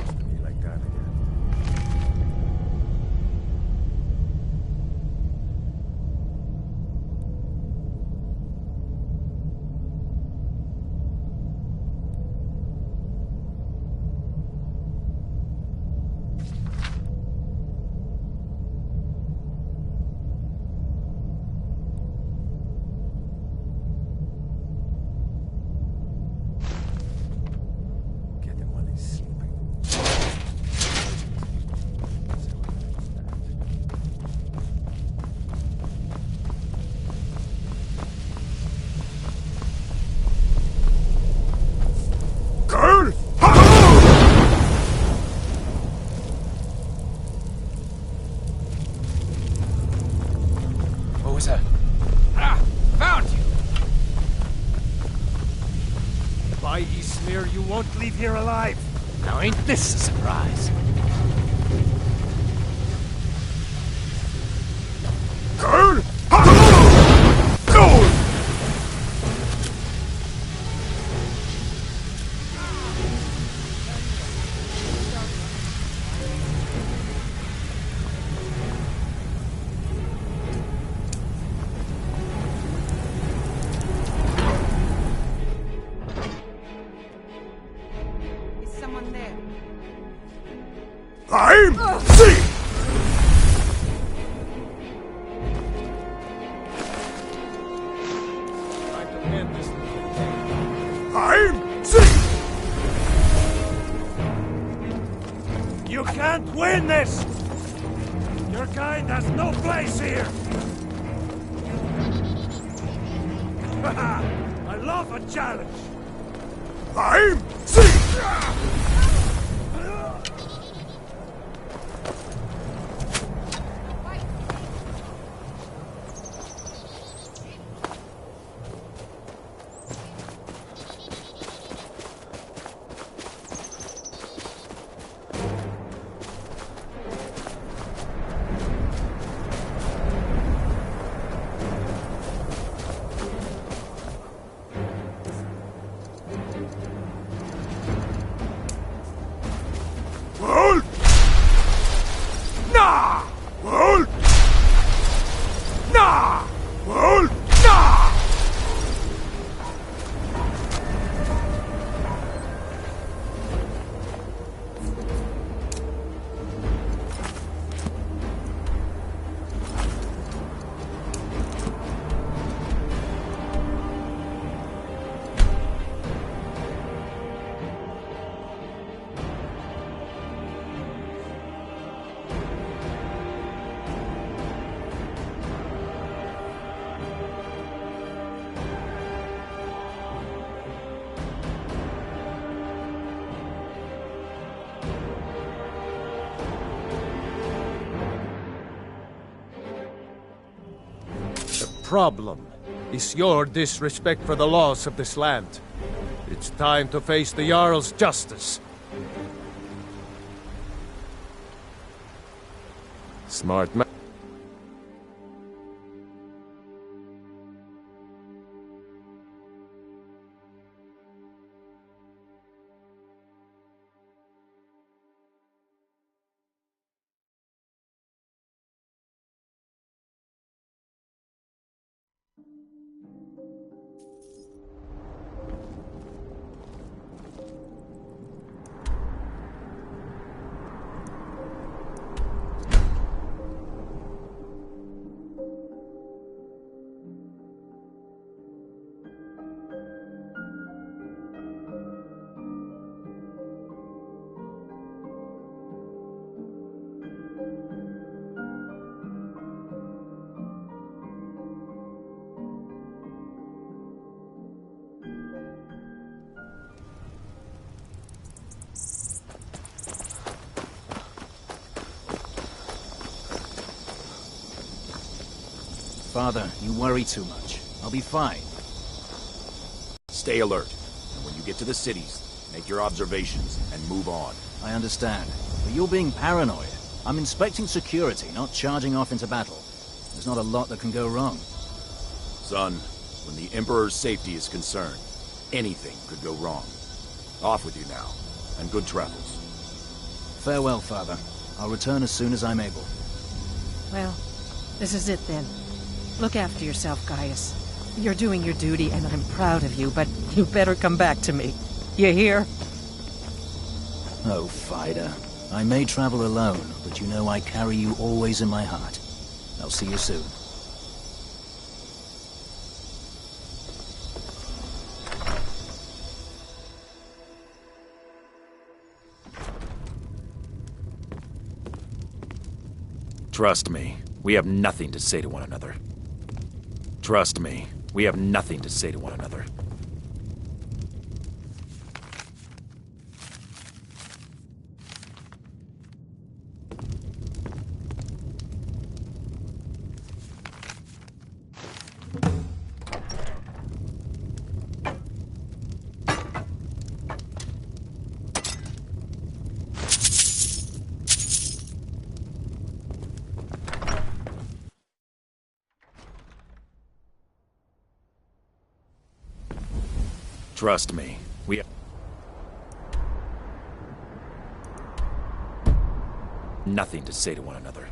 F: What was that? Ah! Found you!
H: By Ismir, you won't leave here alive.
F: Now ain't this a surprise?
C: Girl!
I: Is someone there?
C: I'm see. I'm see.
P: You can't win this! Your kind has no place here! I love a challenge!
C: I'm see.
H: Problem is your disrespect for the laws of this land. It's time to face the Jarl's justice. Smart man.
E: Father, you worry too much. I'll be fine.
M: Stay alert. And when you get to the cities, make your observations and move on.
E: I understand. But you're being paranoid. I'm inspecting security, not charging off into battle. There's not a lot that can go wrong.
M: Son, when the Emperor's safety is concerned, anything could go wrong. Off with you now, and good travels.
E: Farewell, Father. I'll return as soon as I'm able.
O: Well, this is it then. Look after yourself, Gaius. You're doing your duty, and I'm proud of you, but you better come back to me. You hear?
E: Oh, Fida. I may travel alone, but you know I carry you always in my heart. I'll see you soon.
M: Trust me, we have nothing to say to one another. Trust me, we have nothing to say to one another. Trust me, we have nothing to say to one another.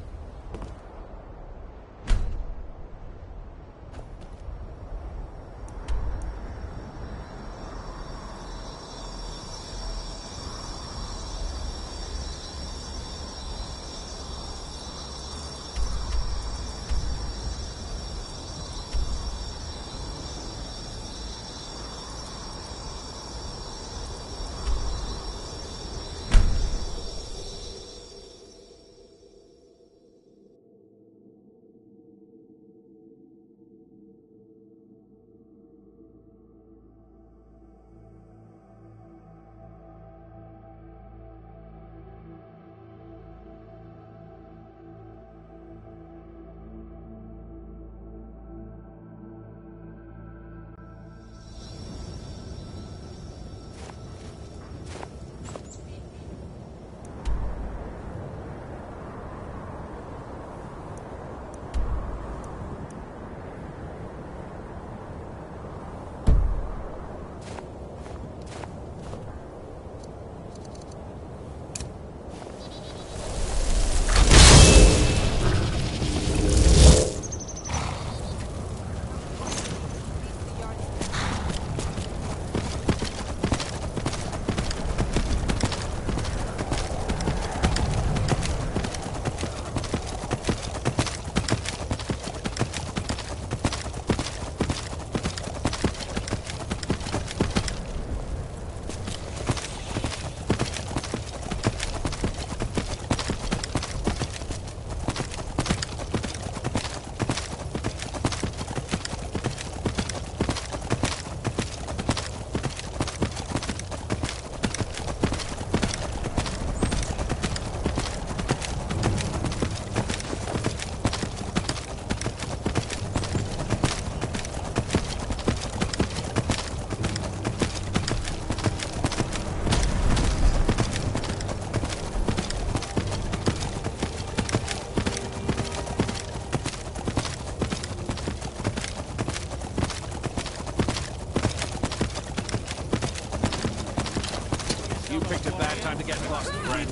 F: Picked a bad time to get lost, friend.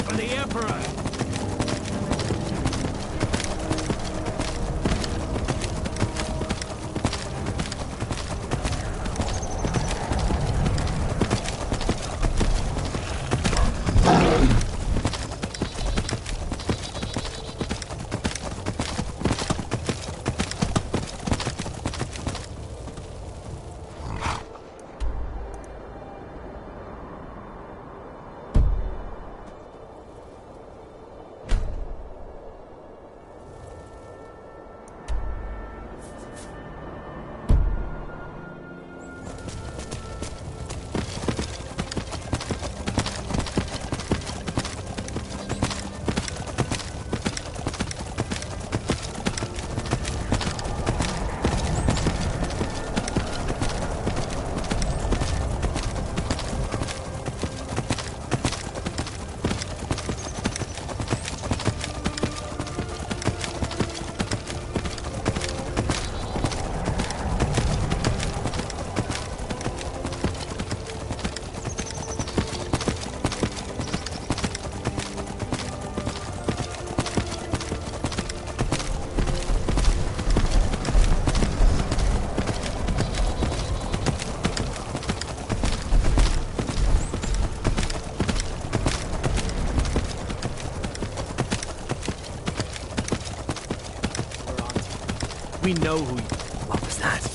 H: For the Emperor!
F: We know who you...
P: What was that?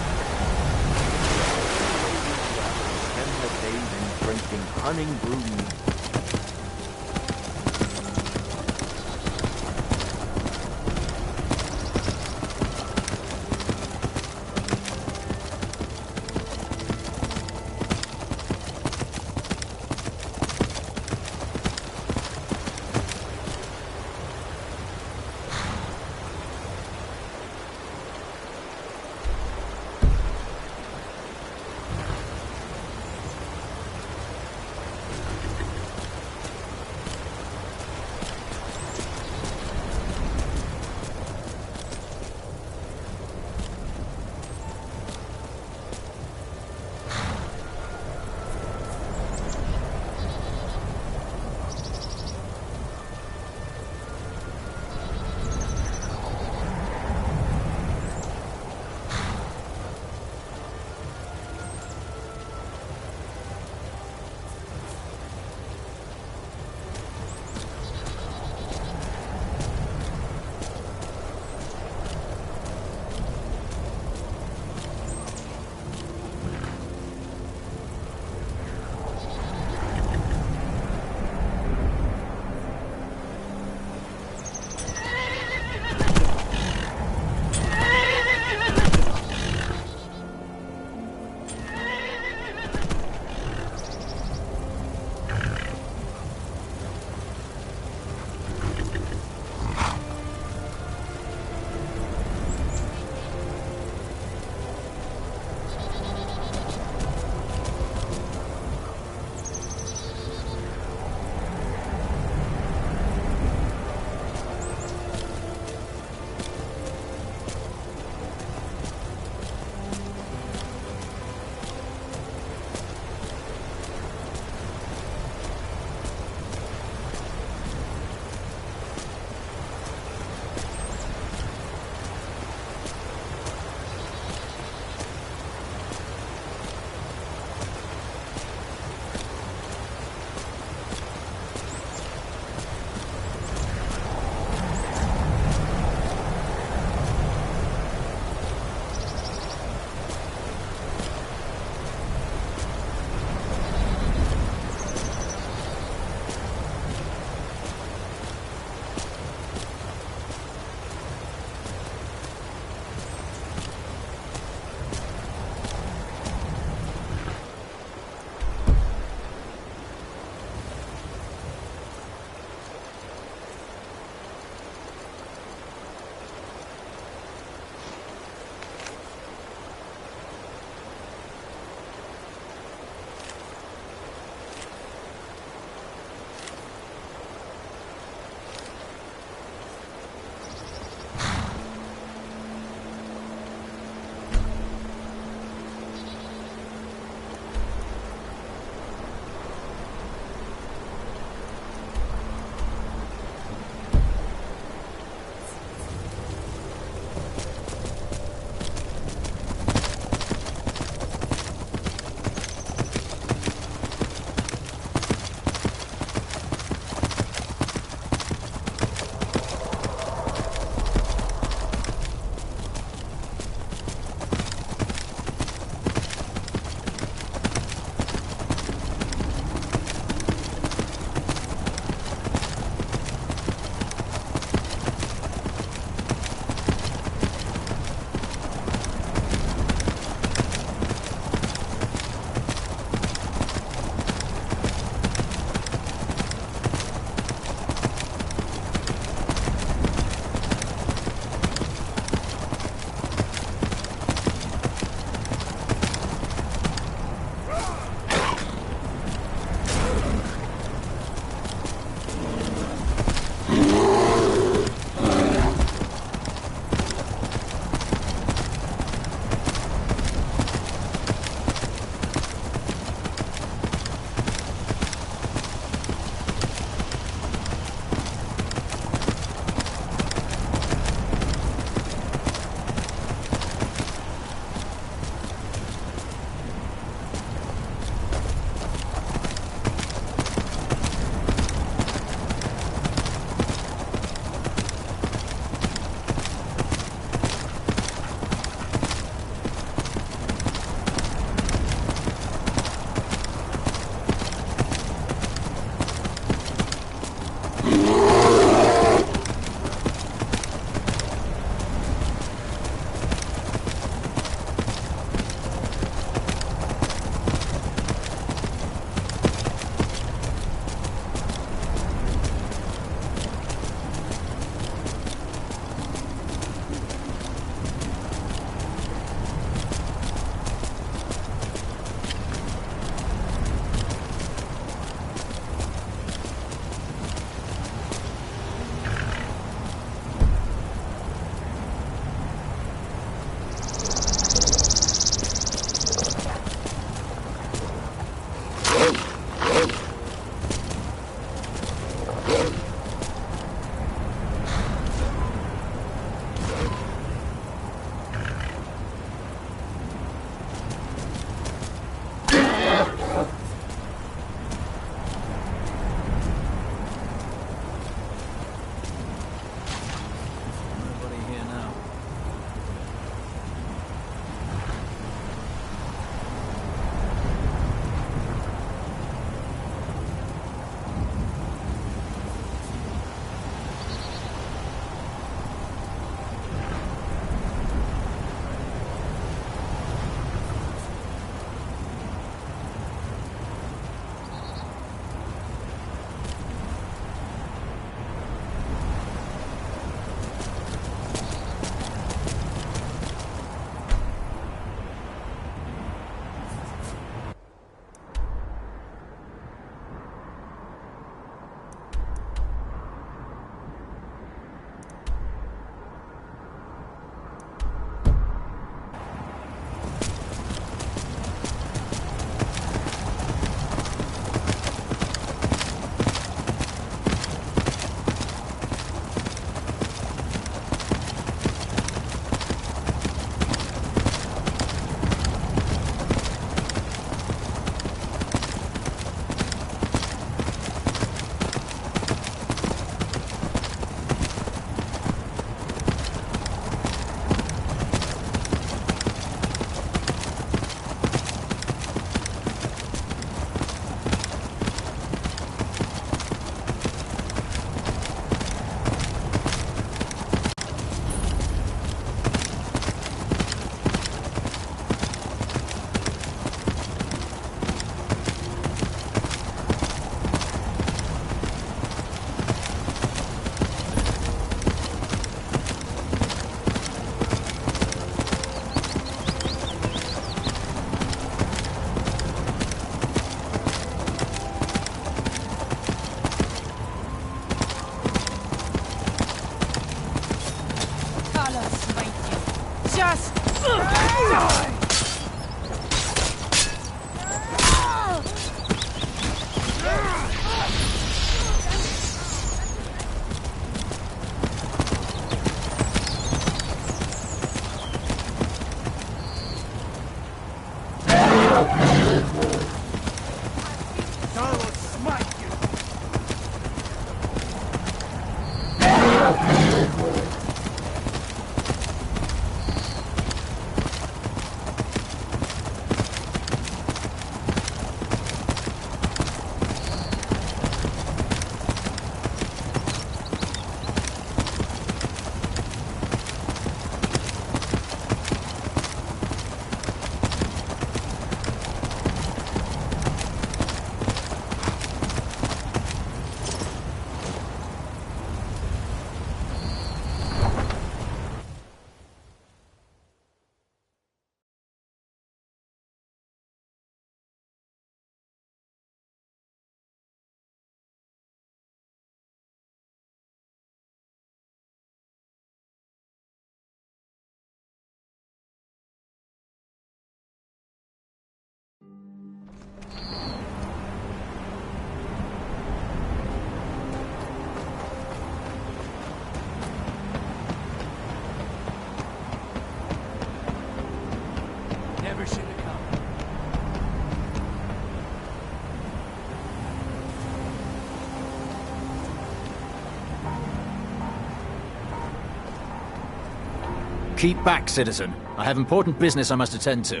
E: Keep back, citizen. I have important business I must attend to.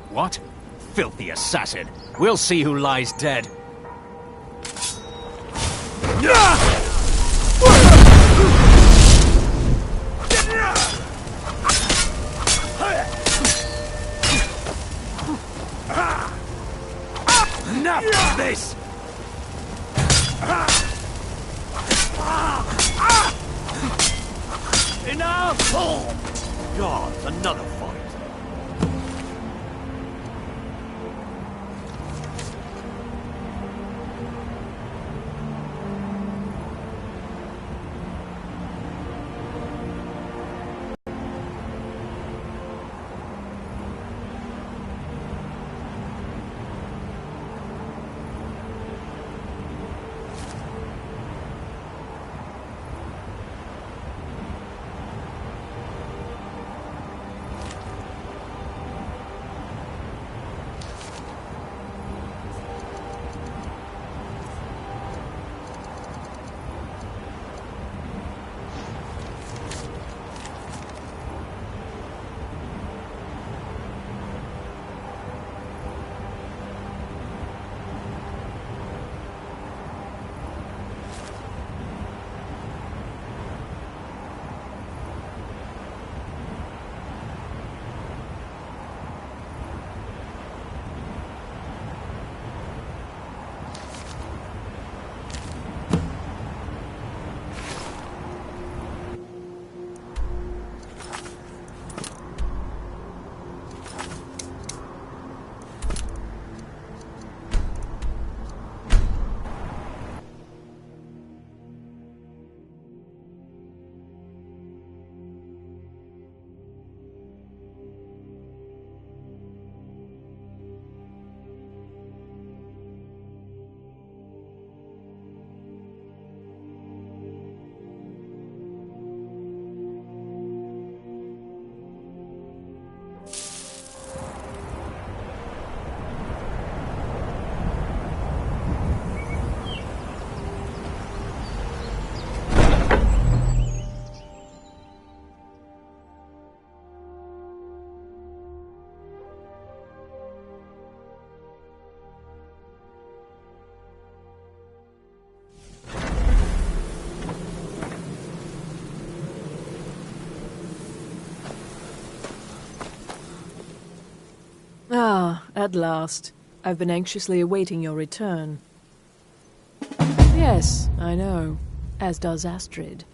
E: What? Filthy assassin. We'll see who lies dead.
P: Enough of this! Enough! Oh, God, another fight.
R: At last. I've been anxiously awaiting your return. Yes, I know. As does Astrid.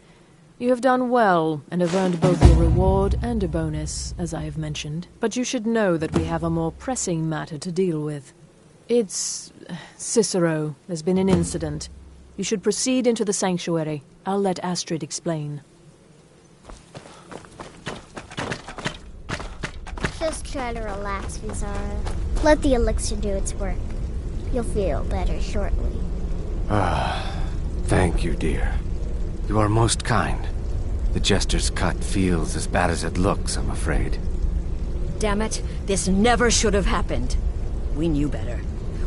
R: You have done well, and have earned both your reward and a bonus, as I have mentioned. But you should know that we have a more pressing matter to deal with. It's... Cicero. There's been an incident. You should proceed into the sanctuary. I'll let Astrid explain.
T: Just try to relax, Vizara. Let the elixir do its work. You'll feel better shortly.
B: Thank you, dear. You are most kind. The Jester's cut feels as bad as it looks, I'm afraid.
Q: Damn it, this never should have happened. We knew better.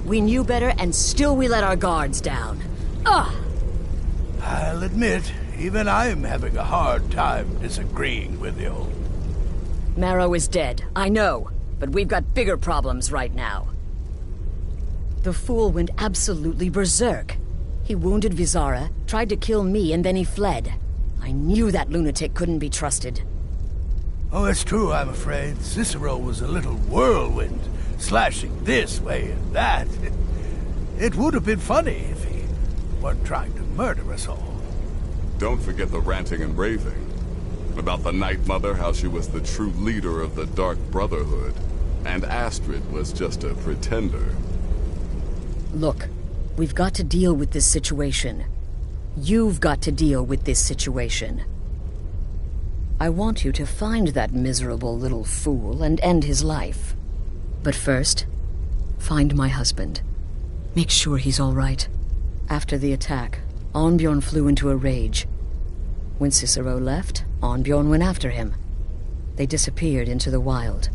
Q: We knew better, and still we let our guards down. Ugh!
C: I'll admit, even I'm having a hard time disagreeing with you.
Q: Marrow is dead, I know, but we've got bigger problems right now. The fool went absolutely berserk. He wounded Vizara, tried to kill me, and then he fled. I knew that lunatic couldn't be trusted.
C: Oh, it's true, I'm afraid. Cicero was a little whirlwind, slashing this way and that. It would have been funny if he weren't trying to murder us all.
S: Don't forget the ranting and raving. About the Night Mother, how she was the true leader of the Dark Brotherhood, and Astrid was just a pretender.
Q: Look, we've got to deal with this situation. You've got to deal with this situation. I want you to find that miserable little fool and end his life. But first, find my husband. Make sure he's all right. After the attack, Arnbjorn flew into a rage. When Cicero left, Arnbjorn went after him. They disappeared into the wild.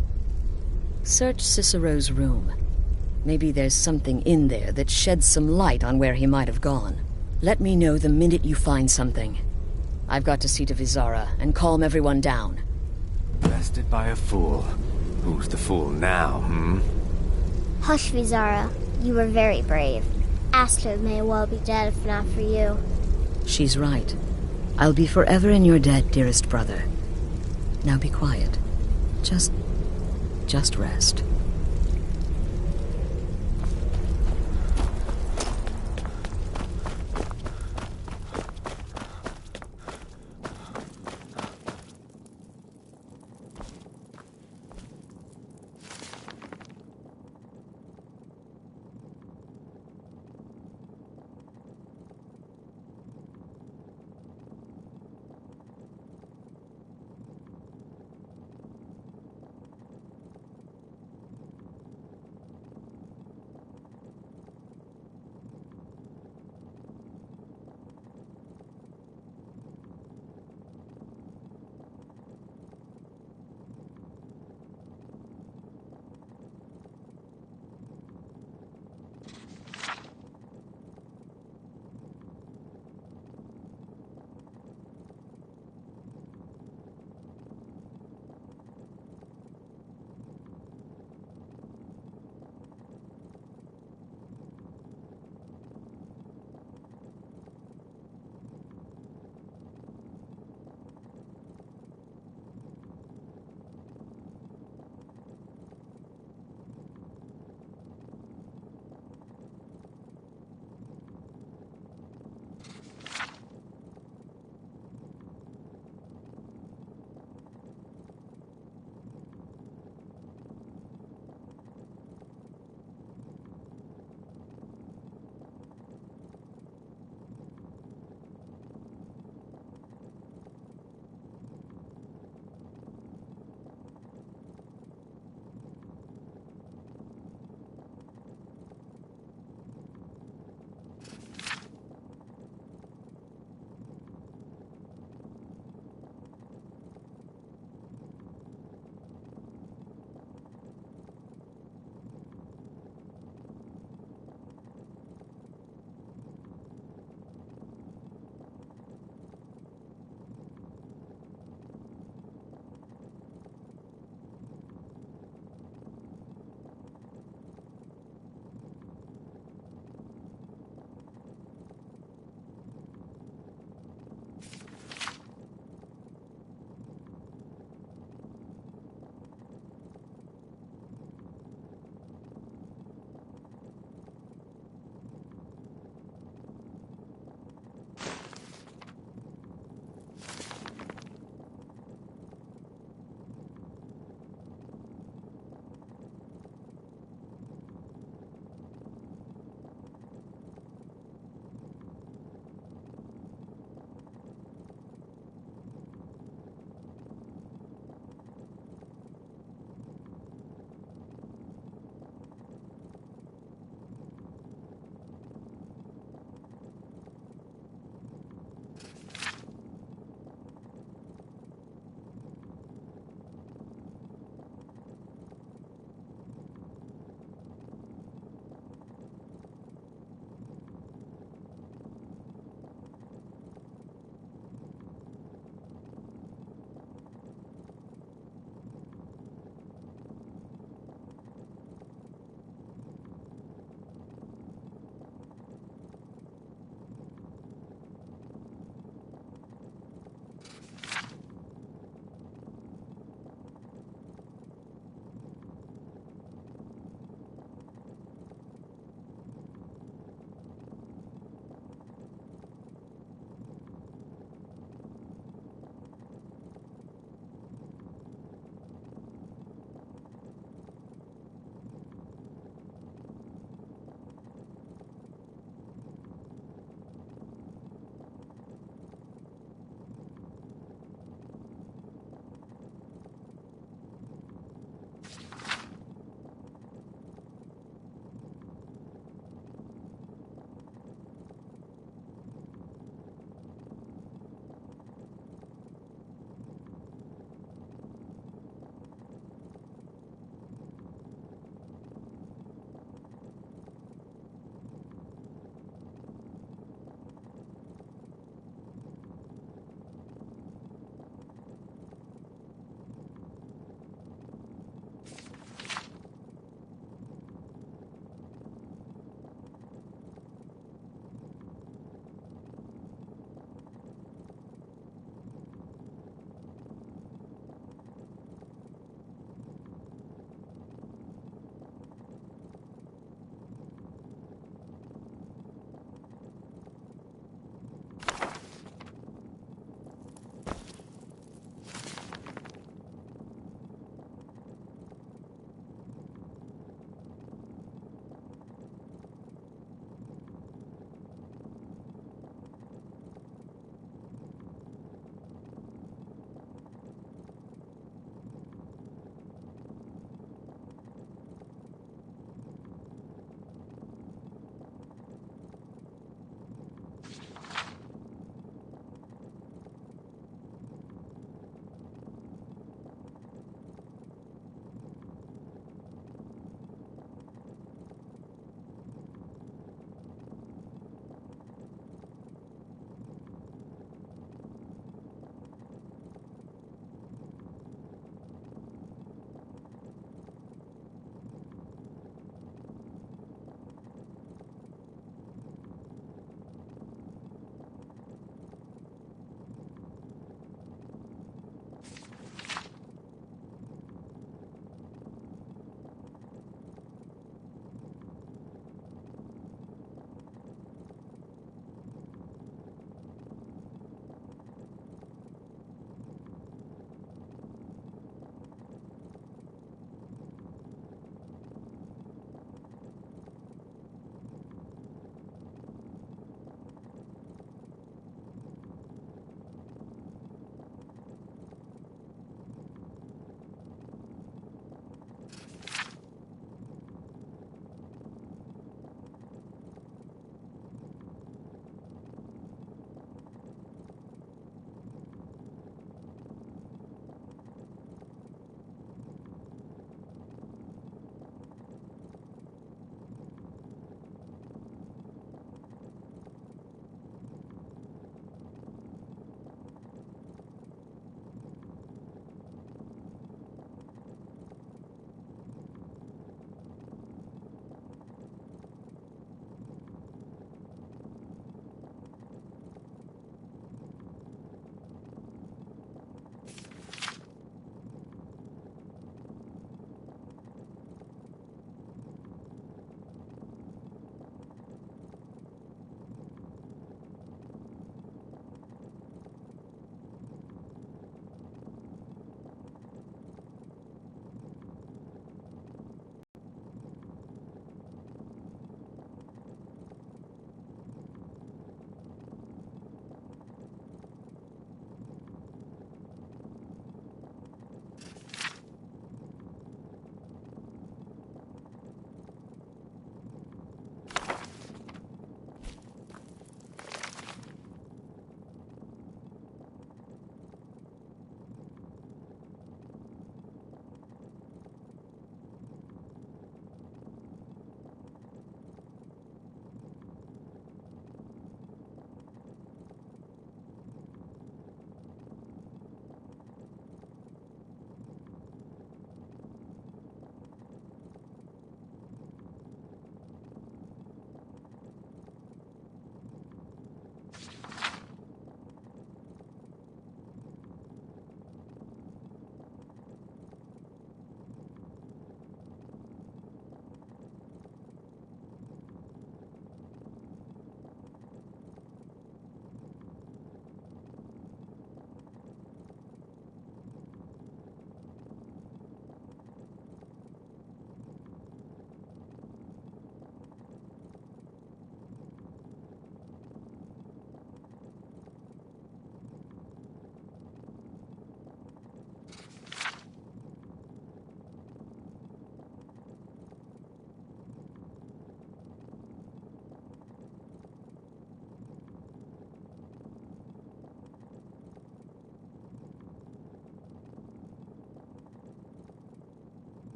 Q: Search Cicero's room. Maybe there's something in there that sheds some light on where he might have gone. Let me know the minute you find something. I've got to see to Vizara and calm everyone down.
B: Bested by a fool. Who's the fool now,
T: Hush, Vizara. You were very brave. Astrid may well be dead if not for you.
Q: She's right. I'll be forever in your debt, dearest brother. Now be quiet. Just rest.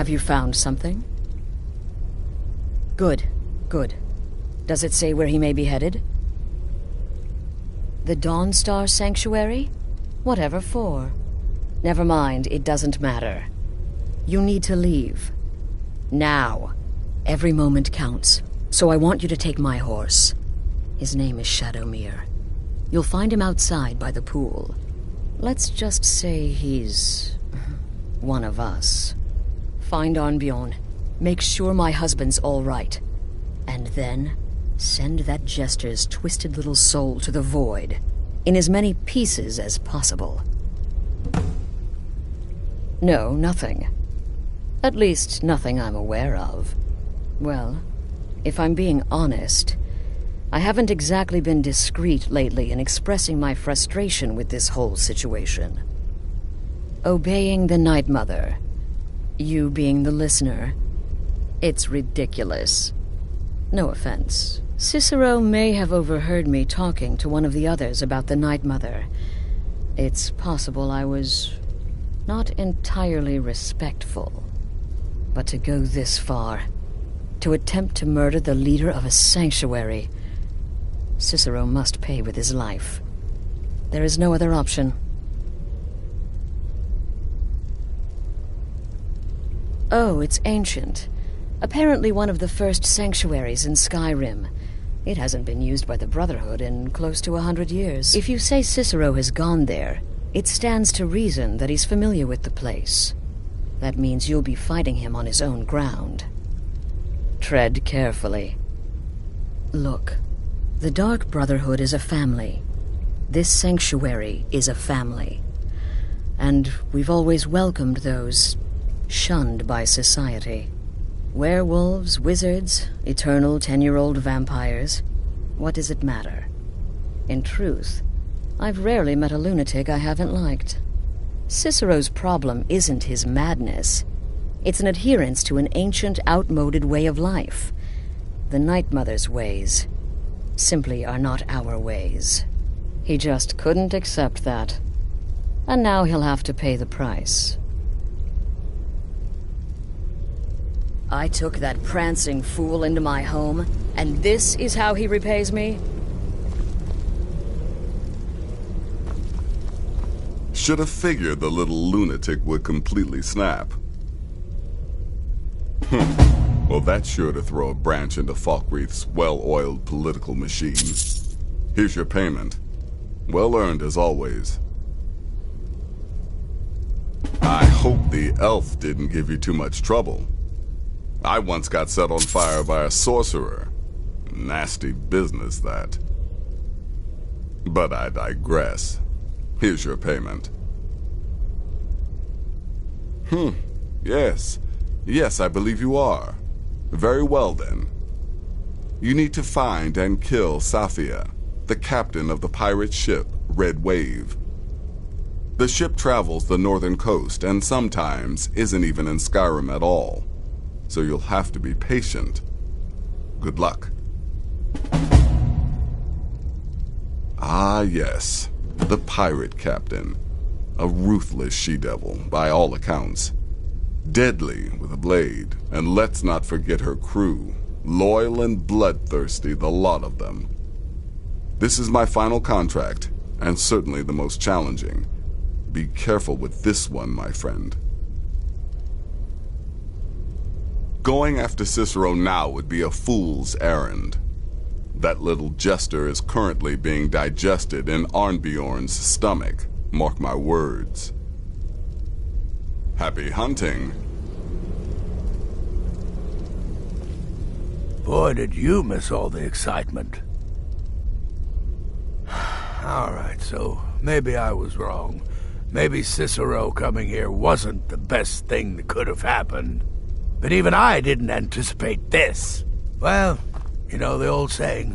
Q: Have you found something? Good, good. Does it say where he may be headed? The Dawnstar Sanctuary? Whatever for. Never mind, it doesn't matter. You need to leave. Now. Every moment counts, so I want you to take my horse. His name is Shadowmere. You'll find him outside by the pool. Let's just say he's one of us. Find Arnbjorn. Make sure my husband's all right. And then send that jester's twisted little soul to the void, in as many pieces as possible. No, nothing. At least, nothing I'm aware of. Well, if I'm being honest, I haven't exactly been discreet lately in expressing my frustration with this whole situation. Obeying the Night Mother, you being the listener, it's ridiculous. No offense. Cicero may have overheard me talking to one of the others about the Night Mother. It's possible I was not entirely respectful. But to go this far, to attempt to murder the leader of a sanctuary, Cicero must pay with his life. There is no other option. Oh, it's ancient. Apparently one of the first sanctuaries in Skyrim. It hasn't been used by the Brotherhood in close to 100 years. If you say Cicero has gone there, it stands to reason that he's familiar with the place. That means you'll be fighting him on his own ground. Tread carefully. Look, the Dark Brotherhood is a family. This sanctuary is a family. And we've always welcomed those shunned by society. Werewolves, wizards, eternal 10-year-old vampires. What does it matter? In truth, I've rarely met a lunatic I haven't liked. Cicero's problem isn't his madness. It's an adherence to an ancient, outmoded way of life. The Night Mother's ways simply are not our ways. He just couldn't accept that. And now he'll have to pay the price. I took that prancing fool into my home, and this is how he repays me?
S: Should have figured the little lunatic would completely snap. Well, that's sure to throw a branch into Falkreath's well-oiled political machine. Here's your payment. Well earned as always. I hope the elf didn't give you too much trouble. I once got set on fire by a sorcerer. Nasty business, that. But I digress. Here's your payment. Yes. Yes, I believe you are. Very well, then. You need to find and kill Safia, the captain of the pirate ship Red Wave. The ship travels the northern coast and sometimes isn't even in Skyrim at all. So you'll have to be patient. Good luck. Ah, yes. The pirate captain. A ruthless she-devil, by all accounts. Deadly with a blade, and let's not forget her crew. Loyal and bloodthirsty, the lot of them. This is my final contract, and certainly the most challenging. Be careful with this one, my friend. Going after Cicero now would be a fool's errand. That little jester is currently being digested in Arnbjorn's stomach. Mark my words. Happy hunting.
C: Boy, did you miss all the excitement. All right, so maybe I was wrong. Maybe Cicero coming here wasn't the best thing that could have happened. But even I didn't anticipate this. Well, you know the old saying,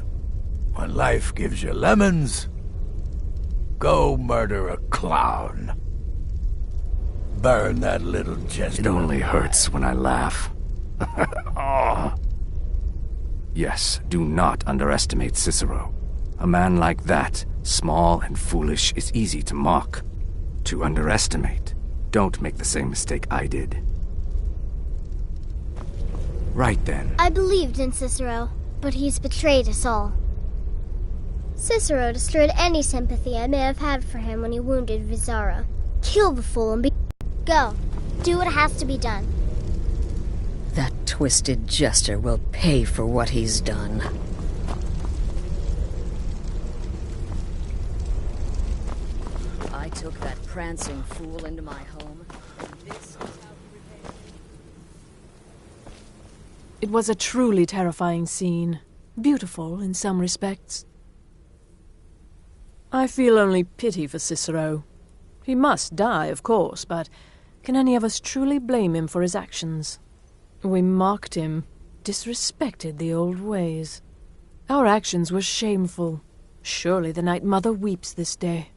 C: when life gives you lemons, go murder a clown. Burn that little jester.
B: It only hurts when I laugh. Oh. Yes, do not underestimate Cicero. A man like that, small and foolish, is easy to mock. To underestimate. Don't make the same mistake I did. Right then.
T: I believed in Cicero, but he's betrayed us all. Cicero destroyed any sympathy I may have had for him when he wounded Vizara. Kill the fool and be... Go. Do what has to be done.
Q: That twisted jester will pay for what he's done. I took that prancing fool into my home, and this is how he repaid.
R: It was a truly terrifying scene. Beautiful in some respects. I feel only pity for Cicero. He must die, of course, but can any of us truly blame him for his actions? We mocked him, disrespected the old ways. Our actions were shameful. Surely the Night Mother weeps this day.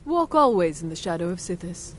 L: Walk always in the shadow of Sithis.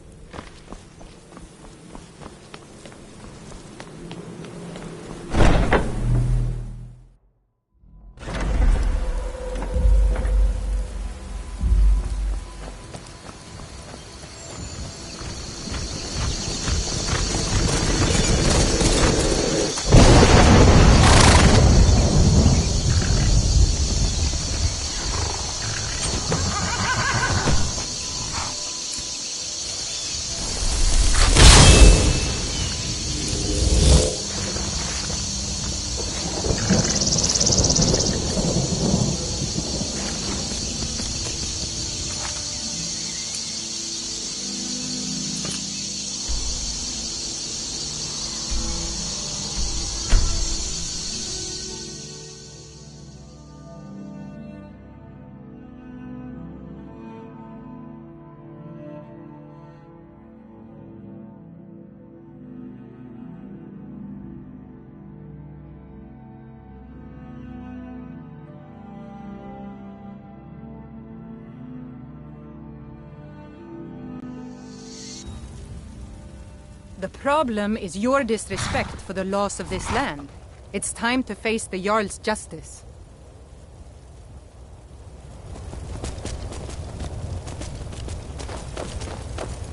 I: The problem is your disrespect for the laws of this land. It's time to face the Jarl's justice.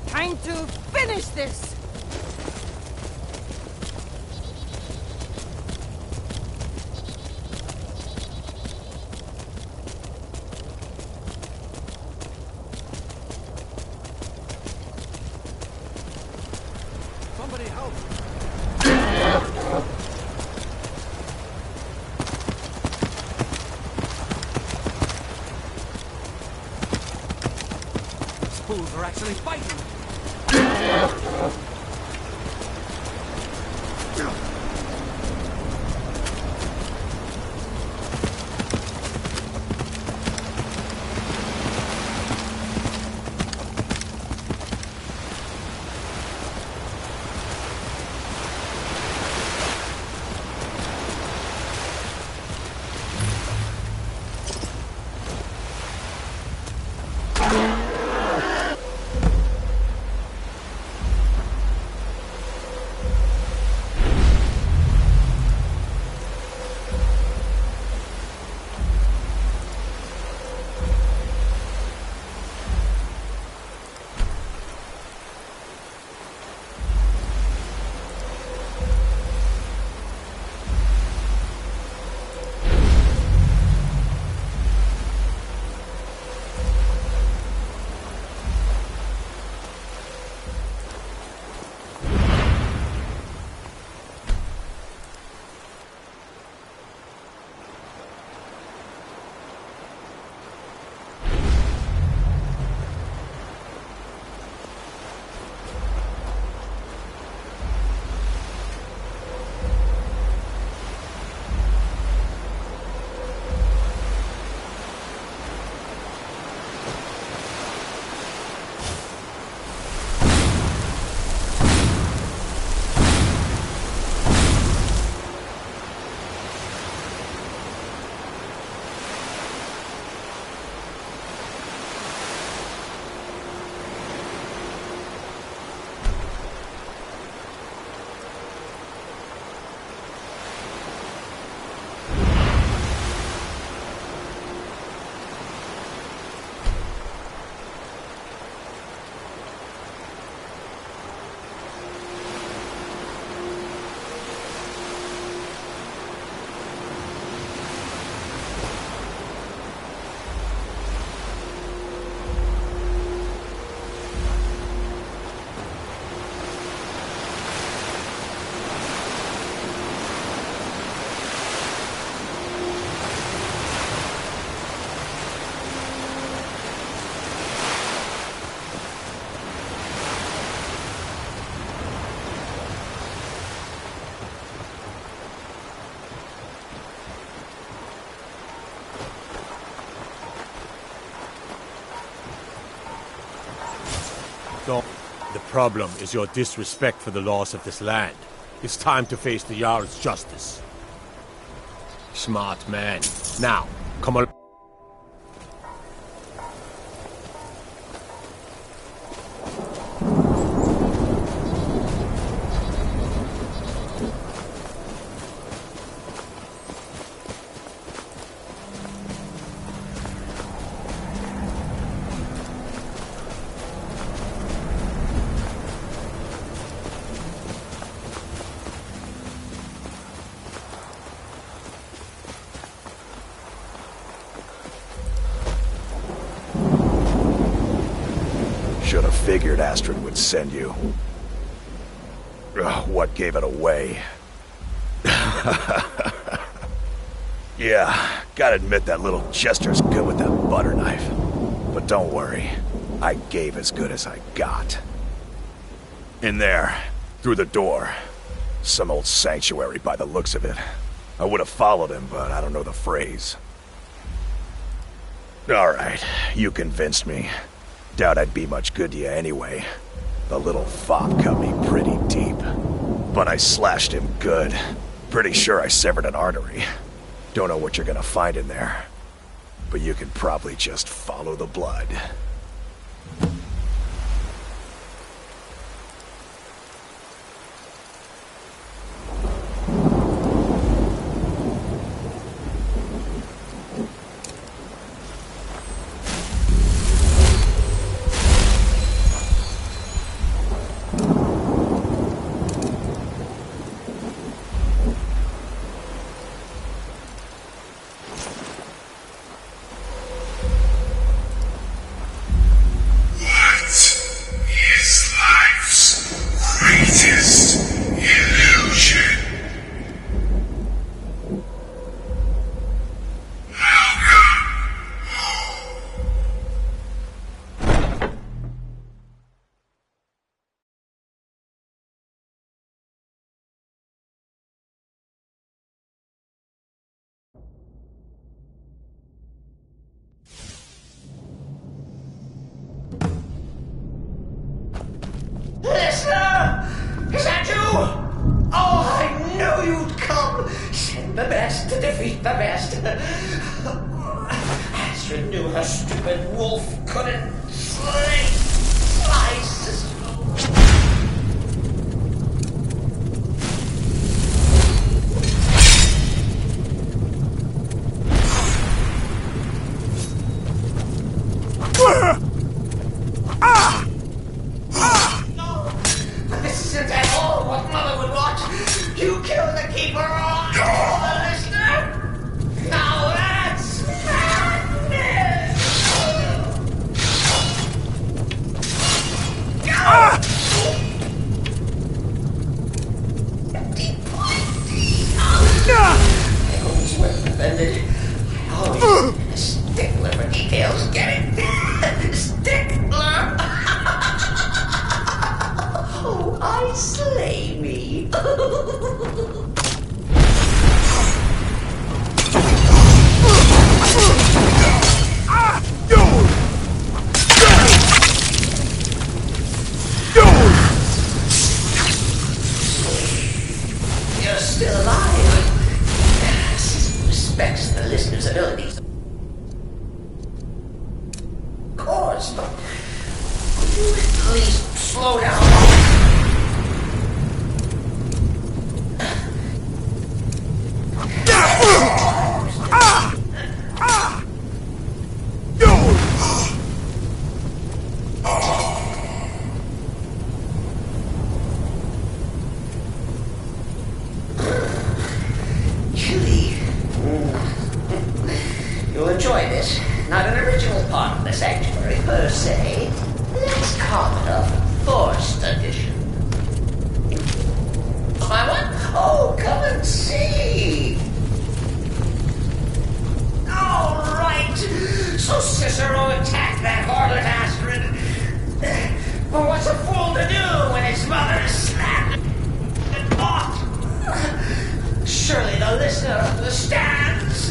I: Time to finish this!
F: Somebody help! These fools are actually fighting!
H: all. The problem is your disrespect for the laws of this land. It's time to face the Jarl's justice. Smart man. Now, come on.
N: Should have figured Astrid would send you. Ugh, what gave it away? Yeah, gotta admit that little gesture's good with that butter knife. But don't worry, I gave as good as I got. In there, through the door. Some old sanctuary by the looks of it. I would have followed him, but I don't know the phrase. Alright, you convinced me. Doubt I'd be much good to you anyway. The little fop cut me pretty deep. But I slashed him good. Pretty sure I severed an artery. Don't know what you're gonna find in there. But you can probably just follow the blood.
U: Listener! Is that you? Oh, I knew you'd come! Send the best to defeat the best. Astrid knew her stupid wolf couldn't slice his This isn't at all what Mother would want. You killed the keeper on the listener. Now that's madness. I always were offended. I always been a stickler for details. Get it? Stickler. Oh, I slay me. You're still alive. Respects the listener's abilities. Of course, but would you at least slow down? You'll enjoy this. Not an original part of the sanctuary per se. Let's call it a forced addition. My what? Oh, come and see. All right. So Cicero attacked that harlot Astrid. Well, what's a fool to do when his mother is slapped and caught? Surely the listener understands.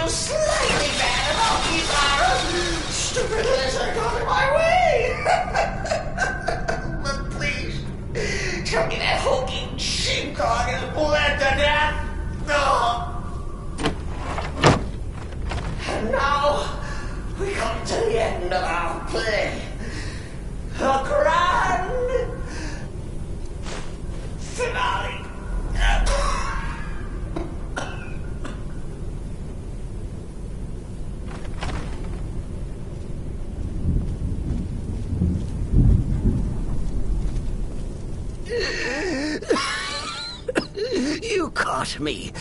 U: slightly bad about these arrows. Stupid lizard got in my way. But please, tell me that hulking sheepdog is bled to death. No. And now we come to the end of our play. A grand finale. You caught me.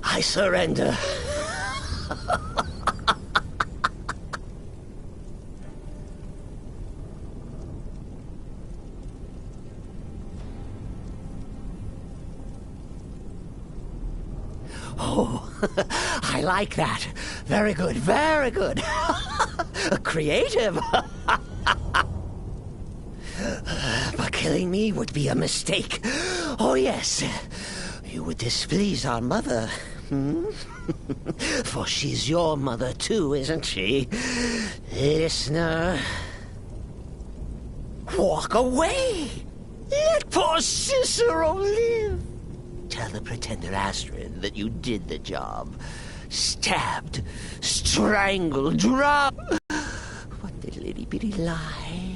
U: I surrender. Oh, I like that. Very good, very good. Creative. But killing me would be a mistake. Oh, yes. You would displease our mother. For she's your mother, too, isn't she? Listener. Walk away. Let poor Cicero live. Tell the pretender Astrid that you did the job. Stabbed, strangled, dropped. What little itty-bitty lie.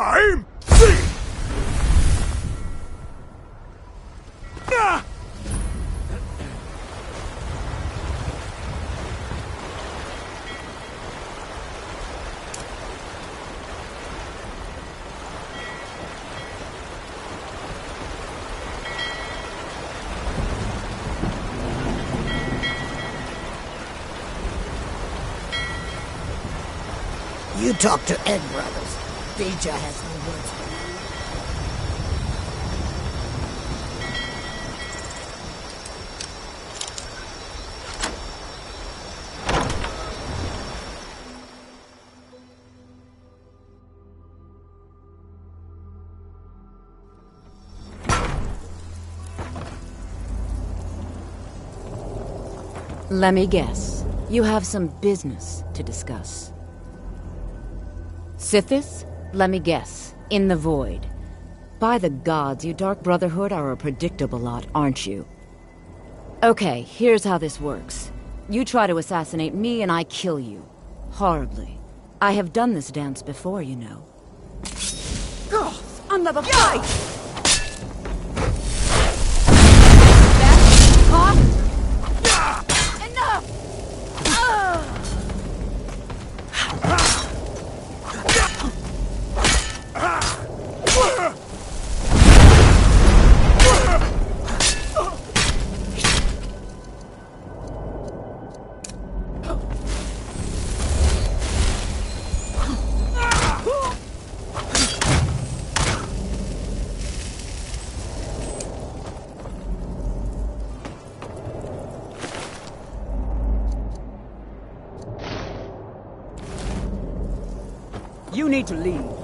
C: I'm free!
U: You talk to Ed Brothers. Deja has no words for you.
J: Let me guess. You have some business to discuss. Sithis? Let me guess. In the void. By the gods, you Dark Brotherhood are a predictable lot, aren't you? Okay, here's how this works. You try to assassinate me and I kill you. Horribly. I have done this dance before, you know.
U: Girls, another fight!
G: You need to leave.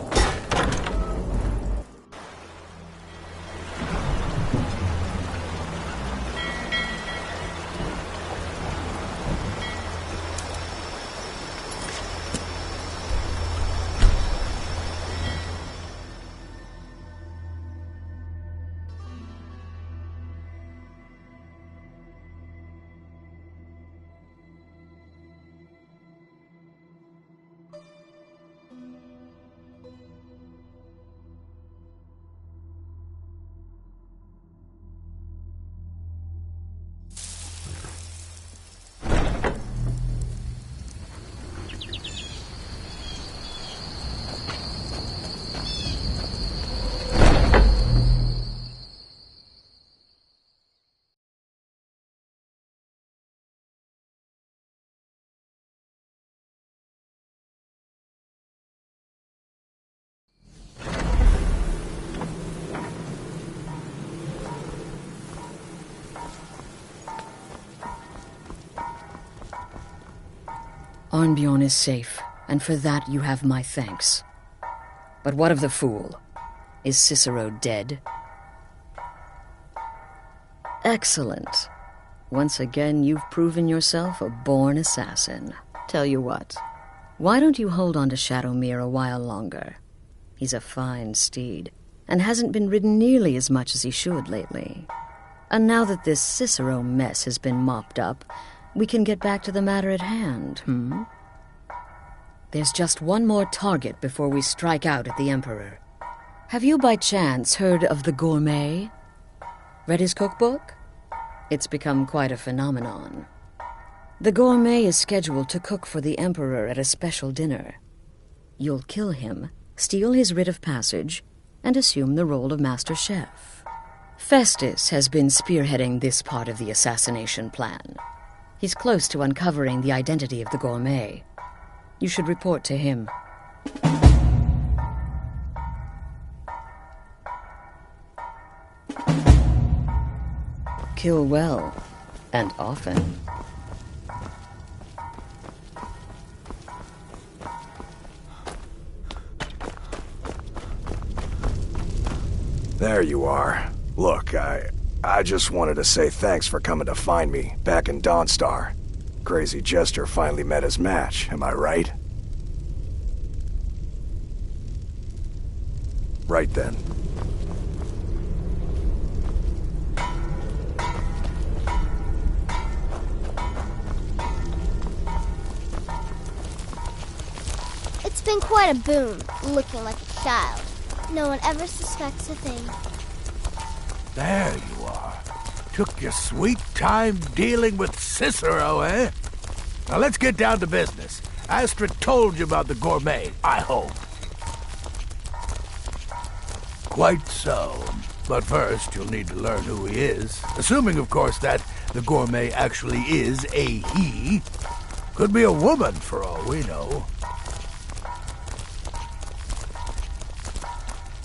Q: Arnbjorn is safe, and for that you have my thanks. But what of the fool? Is Cicero dead? Excellent. Once again, you've proven yourself a born assassin. Tell you what, why don't you hold on to Shadowmere a while longer? He's a fine steed, and hasn't been ridden nearly as much as he should lately. And now that this Cicero mess has been mopped up, we can get back to the matter at hand, There's just one more target before we strike out at the Emperor. Have you by chance heard of the Gourmet? Read his cookbook? It's become quite a phenomenon. The Gourmet is scheduled to cook for the Emperor at a special dinner. You'll kill him, steal his writ of passage, and assume the role of Master Chef. Festus has been spearheading this part of the assassination plan. He's close to uncovering the identity of the Gourmet. You should report to him. Kill well, and often.
N: There you are. Look, I just wanted to say thanks for coming to find me back in Dawnstar. Crazy Jester finally met his match, am I right? Right then.
T: It's been quite a boon, looking like a child. No one ever suspects a thing.
C: There you are. Took your sweet time dealing with Cicero, eh? Now let's get down to business. Astrid told you about the Gourmet, I hope. Quite so. But first, you'll need to learn who he is. Assuming, of course, that the Gourmet actually is a he. Could be a woman, for all we know.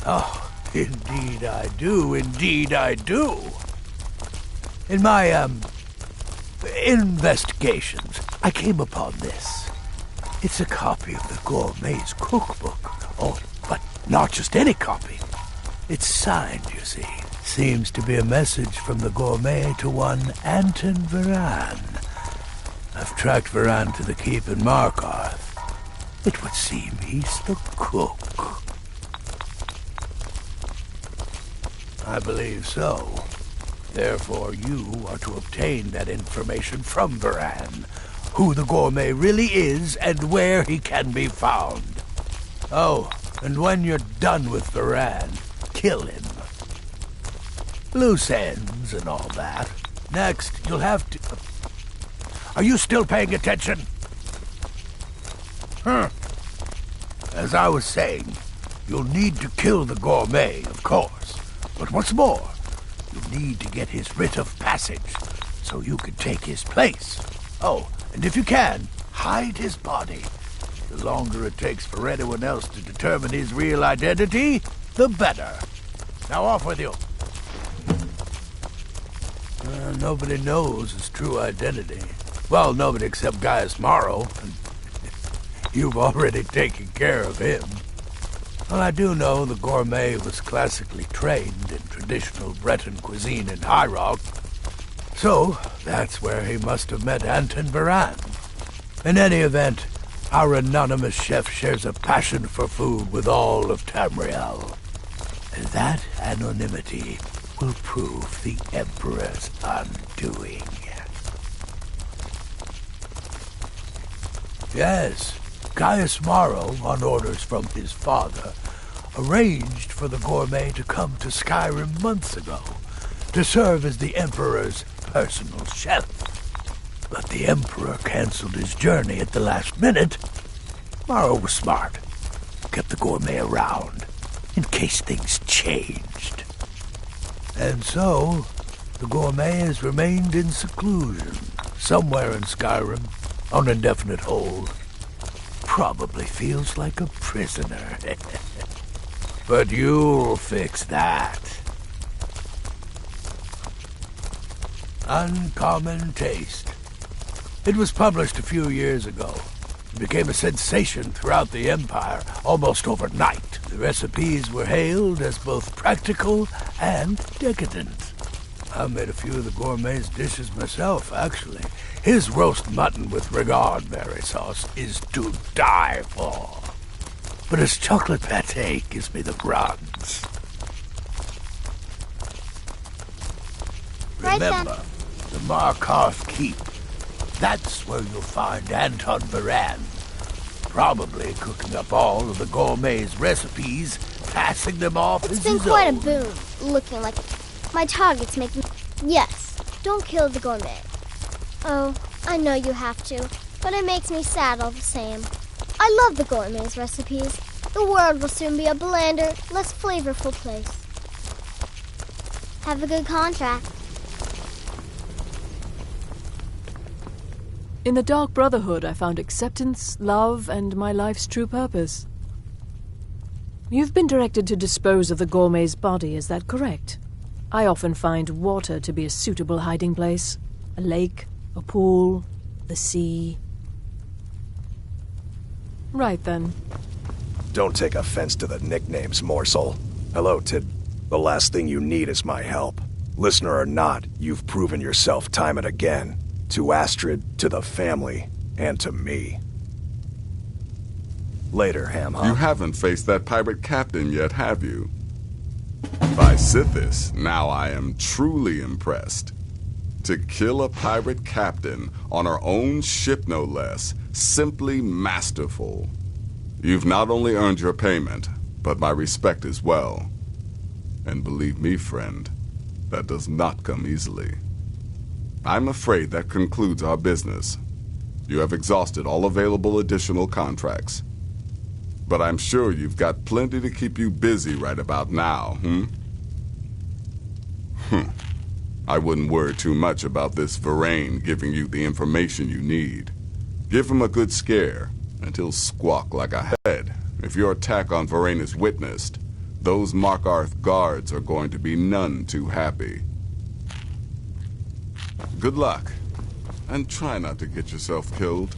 C: Oh, indeed I do. Indeed I do. In my, investigations, I came upon this. It's a copy of the Gourmet's cookbook. Oh, but not just any copy. It's signed, you see. Seems to be a message from the Gourmet to one Anton Varan. I've tracked Varan to the keep in Markarth. It would seem he's the cook. I believe so. Therefore, you are to obtain that information from Varan, who the gourmet really is and where he can be found. Oh, and when you're done with Varan, kill him. Loose ends and all that. Next, you'll have to... Are you still paying attention? As I was saying, you'll need to kill the gourmet, of course. But what's more, you'll need to get his writ of passage, so you can take his place. Oh, and if you can, hide his body. The longer it takes for anyone else to determine his real identity, the better. Now off with you. Nobody knows his true identity. Well, nobody except Gaius Morrow. You've already taken care of him. Well, I do know the gourmet was classically trained in traditional Breton cuisine in High Rock. So, that's where he must have met Anton Varan. In any event, our anonymous chef shares a passion for food with all of Tamriel. And that anonymity will prove the Emperor's undoing. Yes, Gaius Morrow, on orders from his father, arranged for the gourmet to come to Skyrim months ago to serve as the Emperor's personal chef. But the Emperor canceled his journey at the last minute. Morrow was smart, kept the gourmet around in case things changed. And so, the gourmet has remained in seclusion, somewhere in Skyrim, on indefinite hold. Probably feels like a prisoner. But you'll fix that. Uncommon Taste. It was published a few years ago. It became a sensation throughout the Empire almost overnight. The recipes were hailed as both practical and decadent. I made a few of the gourmet's dishes myself, actually. His roast mutton with regard berry sauce is to die for. But his chocolate pâté gives me the runs. Remember, the Markarth Keep. That's where you'll find Anton Varan. Probably cooking up all of the gourmet's recipes, passing them off as his own.
T: It's been quite a boon, looking like my target's making... Yes, don't kill the gourmet. Oh, I know you have to, but it makes me sad all the same. I love the gourmet's recipes. The world will soon be a blander, less flavorful place. Have a good contract.
R: In the Dark Brotherhood, I found acceptance, love, and my life's true purpose. You've been directed to dispose of the gourmet's body, is that correct? I often find water to be a suitable hiding place. A lake, a pool, the sea. Right then.
N: Don't take offense to the nicknames, morsel. Hello, Tid. The last thing you need is my help. Listener or not, you've proven yourself time and again. To Astrid, to the family, and to me. Later, Ham-Hock.
S: You haven't faced that pirate captain yet, have you? By Sithis, now I am truly impressed. To kill a pirate captain on our own ship, no less, simply masterful. You've not only earned your payment, but my respect as well. And believe me, friend, that does not come easily. I'm afraid that concludes our business. You have exhausted all available additional contracts. But I'm sure you've got plenty to keep you busy right about now, I wouldn't worry too much about this Varane giving you the information you need. Give him a good scare, and he'll squawk like a head. If your attack on Varane is witnessed, those Markarth guards are going to be none too happy. Good luck, and try not to get yourself killed.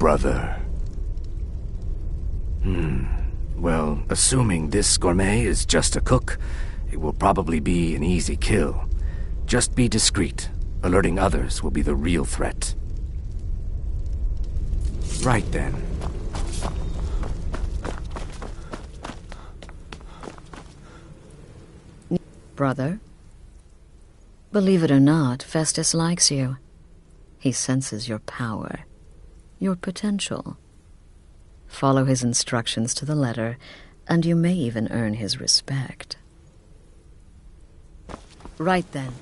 B: brother. Well, assuming this gourmet is just a cook, it will probably be an easy kill. Just be discreet. Alerting others will be the real threat. Right then.
Q: Brother? Believe it or not, Festus likes you. He senses your power, your potential. Follow his instructions to the letter, and you may even earn his respect. Right then.